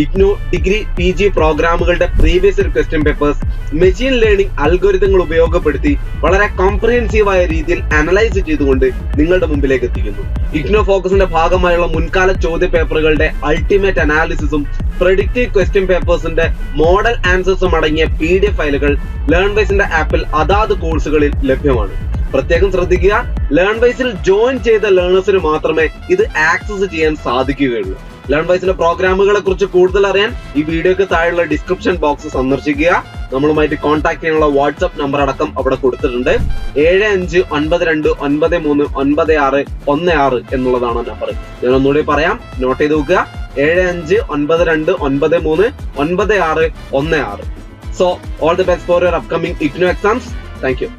IGNOU degree PG പ്രോഗ്രാമുകളുടെ previous question papers machine learning അൽഗോരിതങ്ങൾ ഉപയോഗപ്പെടുത്തി വളരെ കോംപ്രിഹെൻസീവായ രീതിയിൽ അനലൈസ് ചെയ്തുകൊണ്ട് നിങ്ങളുടെ മുമ്പിലേക്ക് എത്തിക്കുന്നു. ഇഗ്നോ ഫോക്കസിന്റെ ഭാഗമായുള്ള മുൻകാല ചോദ്യ പേപ്പറുകളുടെ അൾട്ടിമേറ്റ് അനാലിസിസും പ്രെഡിക്റ്റീവ് ക്വസ്റ്റ്യൻ പേപ്പേഴ്സിന്റെ മോഡൽ ആൻസേഴ്സും അടങ്ങിയ PDF ഫയലുകൾ ലേൺവൈസിന്റെ ആപ്പിൽ അതാത് കോഴ്സുകളിൽ ലഭ്യമാണ്. പ്രത്യേകം ശ്രദ്ധിക്കുക, ലേൺവൈസിൽ ജോയിൻ ചെയ്ത ലേണേഴ്സിന് മാത്രമേ ഇത് ആക്സസ് ചെയ്യാൻ സാധിക്കുകയുള്ളൂ. ലേൺവൈസിന്റെ പ്രോഗ്രാമുകളെ കുറിച്ച് കൂടുതൽ അറിയാൻ ഈ വീഡിയോക്ക് താഴെയുള്ള ഡിസ്ക്രിപ്ഷൻ ബോക്സ് സന്ദർശിക്കുക. നമ്മളുമായിട്ട് കോൺടാക്ട് ചെയ്യാനുള്ള വാട്സ്ആപ്പ് നമ്പർ അടക്കം അവിടെ കൊടുത്തിട്ടുണ്ട്. 7592939616 എന്നുള്ളതാണ് നമ്പർ. ഞാൻ ഒന്നുകൂടി പറയാം, നോട്ട് ചെയ്ത് നോക്കുക. 7592939616. So all the best for your upcoming IGNO exams. Thank you.